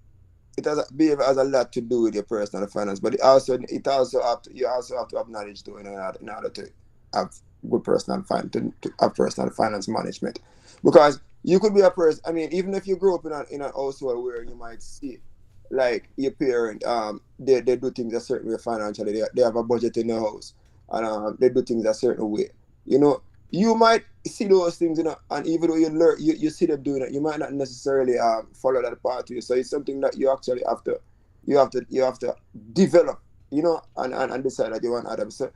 Behavior has a lot to do with your personal finance, but you also have to have knowledge too, in order to have good personal finance, to have personal finance management. Because you could be a person. I mean, even if you grew up in a household where you might see like your parent, they do things a certain way financially. They have a budget in the house, and they do things a certain way. You know, you might see those things, and even though you see them doing it, you might not necessarily follow that part to you. So it's something that you actually have to develop, and decide that you want Adam. So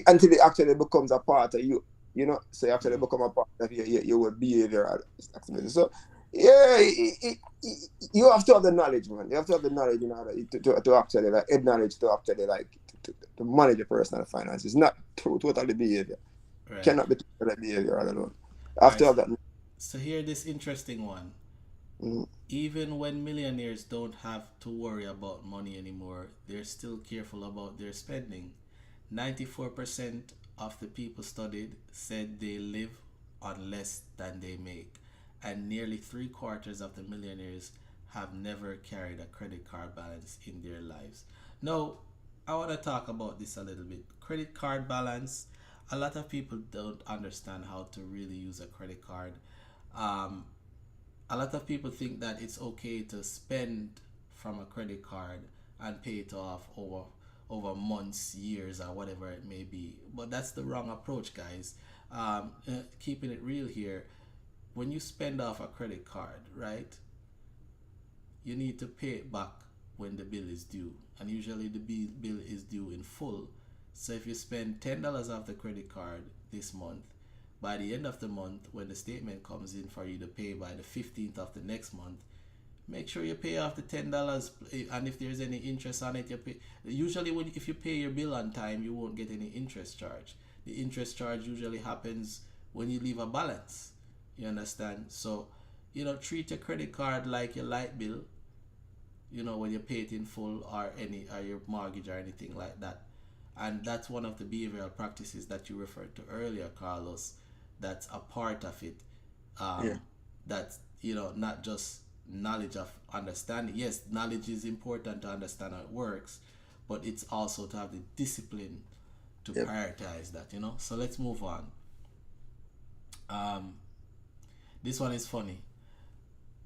until it actually becomes a part of you, so you actually become a part of your behavior. So yeah, you have to have the knowledge, man. You have to have the knowledge in order to actually like acknowledge to actually like to manage your personal finances, not through totally behavior. Right. Cannot be totally behavior all alone. All Have right. to have that. So here, this interesting one. Mhm. Even when millionaires don't have to worry about money anymore, they're still careful about their spending. 94% of the people studied said they live on less than they make, and nearly three quarters of the millionaires have never carried a credit card balance in their lives. Now, I want to talk about this a little bit. Credit card balance. A lot of people don't understand how to really use a credit card. Um, a lot of people think that it's okay to spend from a credit card and pay it off over months, years, or whatever it may be. But that's the wrong approach, guys. Keeping it real here, when you spend off a credit card, right? You need to pay it back when the bill is due, and usually the bill is due in full. So if you spend $10 off the credit card this month, by the end of the month, when the statement comes in for you to pay by the 15th of the next month, make sure you pay off the $10, and if there's any interest on it, you pay. Usually if you pay your bill on time, you won't get any interest charge. The interest charge usually happens when you leave a balance. You understand? So treat your credit card like your light bill, when you pay it in full, or your mortgage or anything like that. And that's one of the behavioral practices that you referred to earlier, Carlos. That's a part of it. Yeah. That's not just knowledge of understanding. Yes, knowledge is important to understand how it works, but it's also to have the discipline to Yep. prioritize that. So let's move on. This one is funny.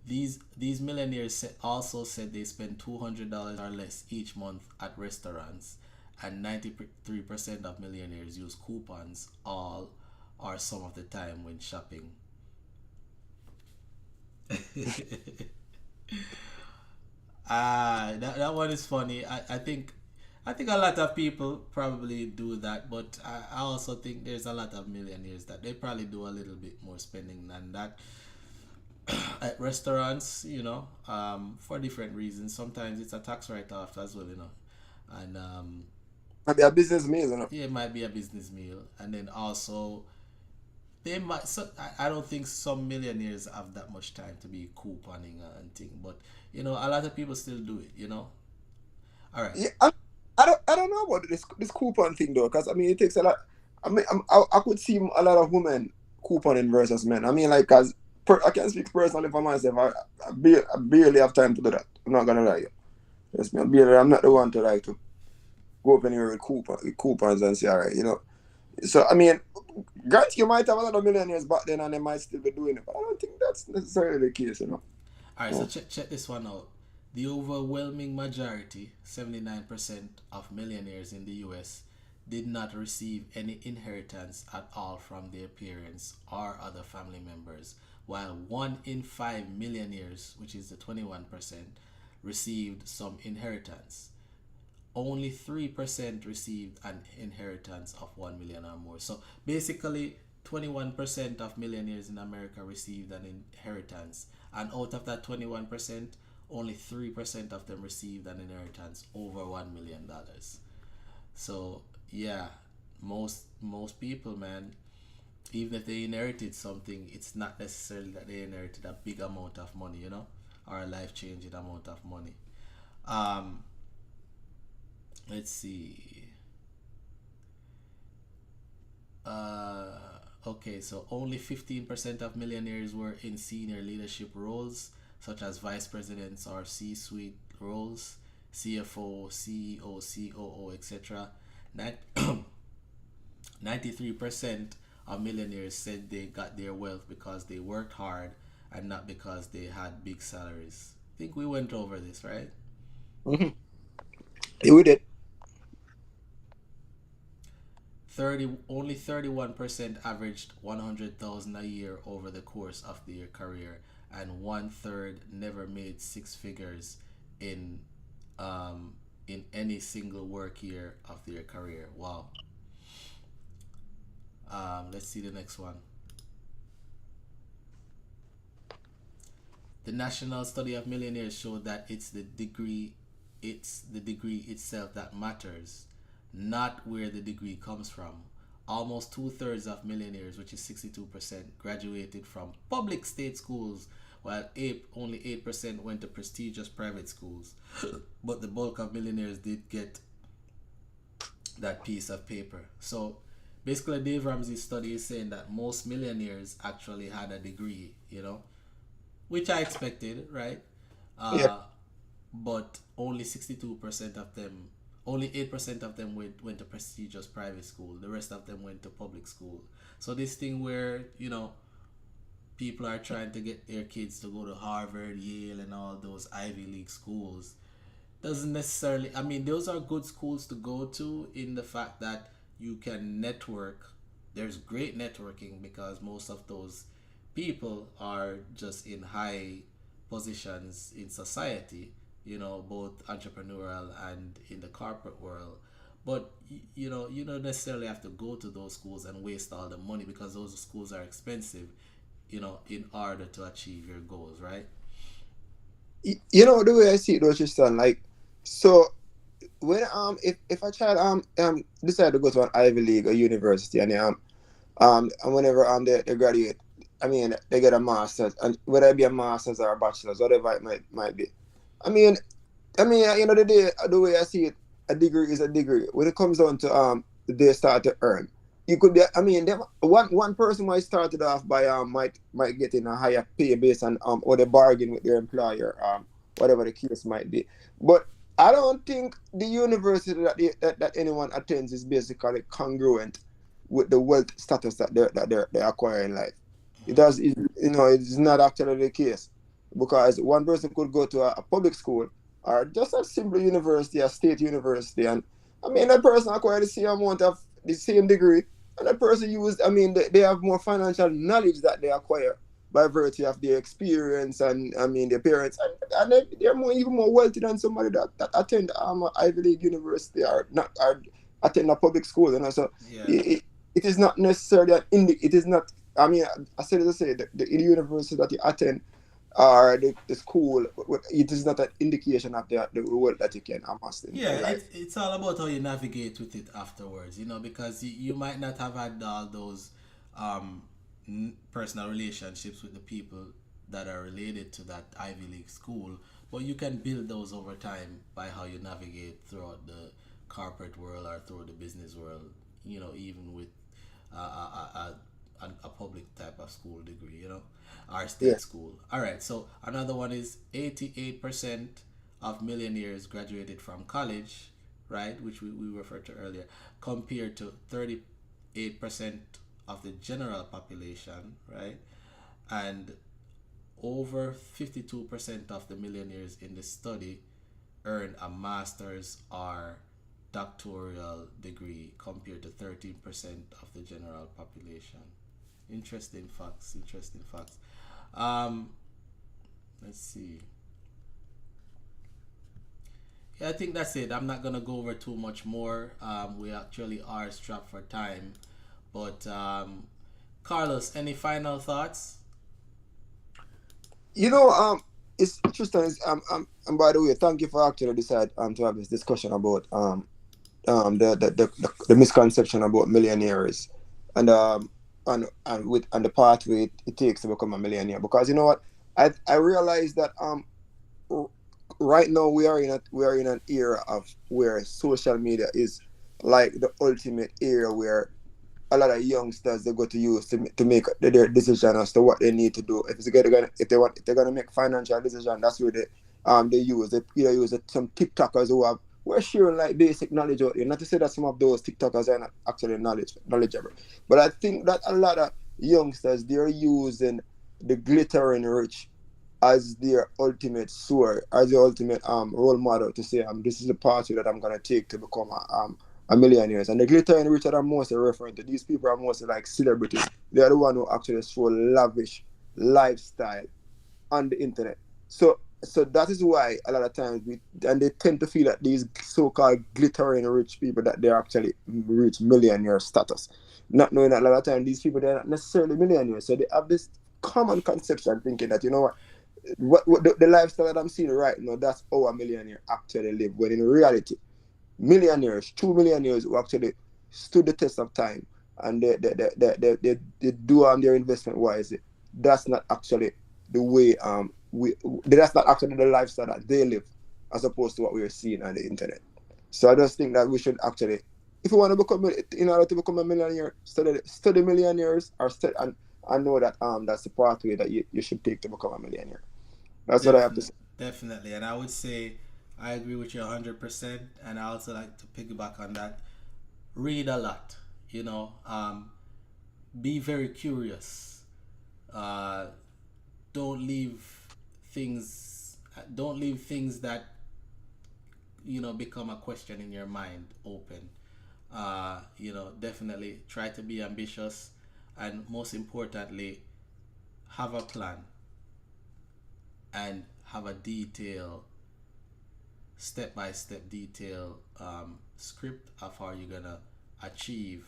These millionaires also said they spend $200 or less each month at restaurants, and 93% of millionaires use coupons all or some of the time when shopping. That one is funny. I think a lot of people probably do that, but I also think there's a lot of millionaires that they probably do a little bit more spending than that at restaurants, for different reasons. Sometimes it's a tax write-off as well, and Maybe a business meal, yeah, it might be a business meal, and then also they might. So I don't think some millionaires have that much time to be couponing and thing, but a lot of people still do it. All right. Yeah, I don't know about this coupon thing though, because I mean it takes a lot. I mean I could see a lot of women couponing versus men. I mean, like, I can speak personally for myself. I barely have time to do that. I'm not gonna lie to you. Yes, me, I'm not the one to like to go up anywhere with coupons and say, all right, So I mean, granted, you might have a lot of millionaires back then, and they might still be doing it, but I don't think that's necessarily the case. All right, so check this one out. The overwhelming majority, 79% of millionaires in the US, did not receive any inheritance at all from their parents or other family members, while 1 in 5 millionaires, which is the 21%, received some inheritance. Only 3% received an inheritance of 1 million or more. So basically, 21% of millionaires in America received an inheritance, and out of that 21%, only 3% of them received an inheritance over $1 million. So yeah, most people, man, even if they inherited something, it's not necessarily that they inherited a big amount of money, or a life changing amount of money. Um, let's see. Okay, so only 15% of millionaires were in senior leadership roles, such as vice presidents or C-suite roles, CFO, CEO, COO, etc. 93% of millionaires said they got their wealth because they worked hard and not because they had big salaries. think we went over this, right? Mm-hmm. Yeah, we did. Only 31% averaged 100,000 a year over the course of their career, and one third never made six figures in in any single work year of their career. Wow. Let's see the next one. The National Study of Millionaires showed that it's the degree itself that matters, not where the degree comes from. Almost two-thirds of millionaires, which is 62%, graduated from public state schools, while only 8% went to prestigious private schools. But the bulk of millionaires did get that piece of paper. So basically, Dave Ramsey's study is saying that most millionaires actually had a degree, which I expected, right? Yeah. But only 62% of them, only 8% of them went to prestigious private school. The rest of them went to public school. So this thing where, people are trying to get their kids to go to Harvard, Yale, and all those Ivy League schools doesn't necessarily, I mean, those are good schools to go to in the fact that you can network. There's great networking because most of those people are just in high positions in society, both entrepreneurial and in the corporate world. But you don't necessarily have to go to those schools and waste all the money because those schools are expensive, in order to achieve your goals, right? The way I see it though, Tristan, like, so when if a child decide to go to an Ivy League or university and and whenever they graduate, I mean they get a master's, and whether it be a master's or a bachelor's, whatever it might be. I mean, the day, the way I see it, a degree is a degree. When it comes down to they start to earn, you could be. I mean, one person might start it off by might get in a higher pay based on or they bargain with their employer, whatever the case might be. But I don't think the university that anyone attends is basically congruent with the wealth status that they acquire in life. It's not actually the case, because one person could go to a public school or just a simple university, a state university, and I mean that person acquired the same amount of the same degree, and that person they have more financial knowledge that they acquire by virtue of their experience and their parents, and they're even more wealthy than somebody that attend Ivy League university or not or attend a public school. So Yeah. it is not necessarily it is not. I mean, I said to say the university that you attend or the school, it is not an indication of the world that you can amass in Yeah, life. it's all about how you navigate with it afterwards, because you might not have had all those personal relationships with the people that are related to that Ivy League school, but you can build those over time by how you navigate throughout the corporate world or through the business world, even with a public type of school degree, or state Yeah. school. All right, so another one is 88% of millionaires graduated from college, right, which we referred to earlier, compared to 38% of the general population, right? And over 52% of the millionaires in the study earned a master's or doctoral degree compared to 13% of the general population. Interesting facts. Let's see. Yeah, I think that's it. I'm not gonna go over too much more. We actually are strapped for time. But Carlos, any final thoughts? It's interesting. And by the way, thank you for actually decide to have this discussion about the misconception about millionaires and and the pathway it takes to become a millionaire. Because you know what, I realize that right now we are in an era of where social media is like the ultimate era where a lot of youngsters they go to use to make their decision as to what they need to do. If they're gonna make financial decision, that's where they use. They either use some TikTokers we're sharing like basic knowledge out here. Not to say that some of those TikTokers are not actually knowledgeable, but I think that a lot of youngsters they're using the glittering rich as their ultimate sword, as their ultimate role model to say this is the pathway that I'm gonna take to become a millionaire. And the glitter and rich that I'm mostly referring to, these people are mostly like celebrities. They are the one who actually show lavish lifestyle on the internet. So that is why a lot of times they tend to feel that these so-called glittering rich people that they actually reach millionaire status. Not knowing that a lot of times these people, they're not necessarily millionaires. So they have this common conception thinking that, you know what the lifestyle that I'm seeing right now, that's how a millionaire actually live. When in reality, millionaires, true millionaires who actually stood the test of time and they do their investment wisely, that's not actually the way that's not actually the lifestyle that they live, as opposed to what we are seeing on the internet. So I just think that we should actually, if you want to become, in order to become a millionaire, study millionaires, or and know that that's the pathway that you should take to become a millionaire. That's what I have to say. Definitely, and I would say I agree with you 100%, and I also like to piggyback on that. Read a lot, you know. Be very curious. Don't leave things that, you know, become a question in your mind open. You know, definitely try to be ambitious, and most importantly, have a plan and have a step-by-step detail script of how you're gonna achieve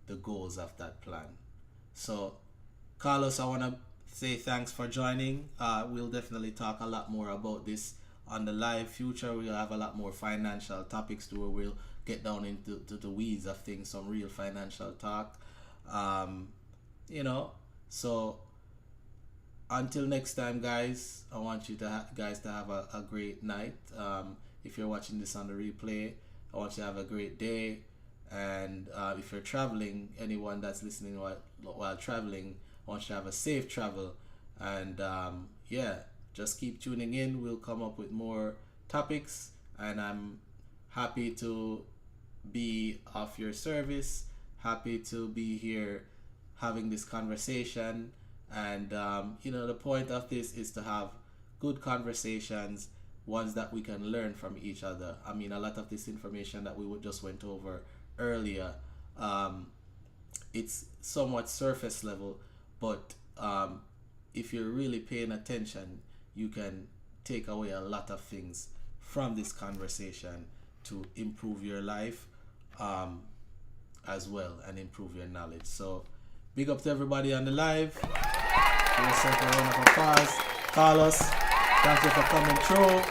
the goals of that plan. So Carlos, I want to say thanks for joining. We'll definitely talk a lot more about this on the live future. We'll have a lot more financial topics too, where we'll get down into the weeds of things, some real financial talk. You know, so until next time, guys, I want you to have a great night. If you're watching this on the replay, I want you to have a great day. And if you're traveling, anyone that's listening while traveling, I want you to have a safe travel. And yeah, just keep tuning in. We'll come up with more topics, and I'm happy to be of your service, happy to be here having this conversation. And you know, the point of this is to have good conversations, ones that we can learn from each other. I mean, a lot of this information that we just went over earlier, it's somewhat surface level, but if you're really paying attention, you can take away a lot of things from this conversation to improve your life as well, and improve your knowledge. So big up to everybody on the live. Give yourself a round of applause. Carlos, thank you for coming through.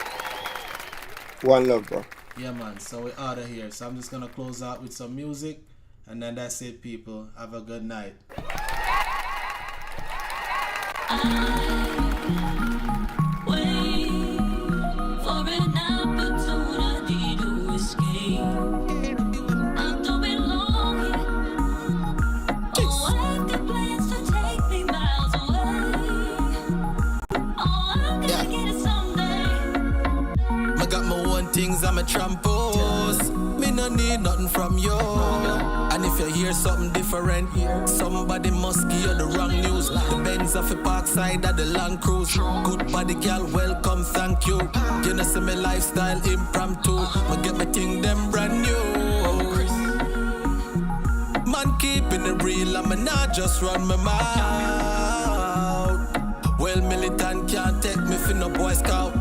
One love, bro. Yeah, man. So we're out of here. So I'm just gonna close out with some music, and then that's it, people. Have a good night. Things I'm a trampos. Me no need nothing from you. And if you hear something different, somebody must give you the wrong news. The Benz off the park side of the Land Cruise. Good body girl, welcome, thank you. You know, see me lifestyle impromptu. Me get my thing them brand new. Man keeping it real, I'm not just run my mouth. Well, militant can't take me for no Boy Scout.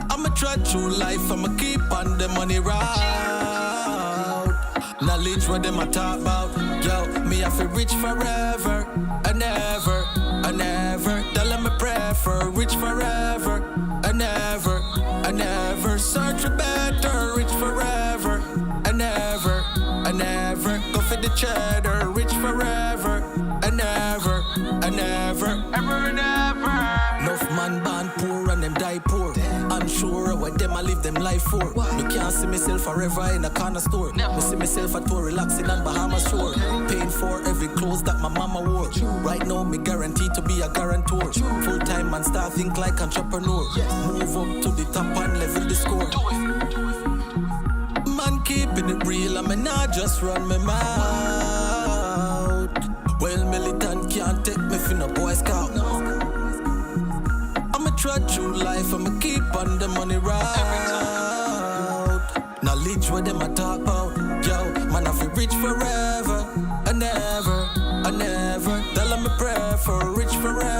I'ma try through life, I'ma keep on the money route. Knowledge what them a talk about. Yo, me have to rich forever and ever and ever. Tell them I pray for rich forever and ever and ever. Search for better, rich forever and ever and ever. Go for the cheddar, rich forever and ever and ever, ever and ever. Enough man born poor and them die poor. Unsure what them I live them life for. Me can't see myself forever in a corner store. Me see myself at tour relaxing on Bahamas shore. Paying for every clothes that my mama wore. Right now me guaranteed to be a guarantor. Full time and start think like entrepreneur. Move up to the top and level the score. Man keeping it real, I'm not just run my mouth. Well, militant can't take me for no Boy Scout. trot through life, I'ma keep on the money route. Knowledge what them I talk about. Yo, man, I feel rich forever and ever and ever. Tell them I pray for rich forever.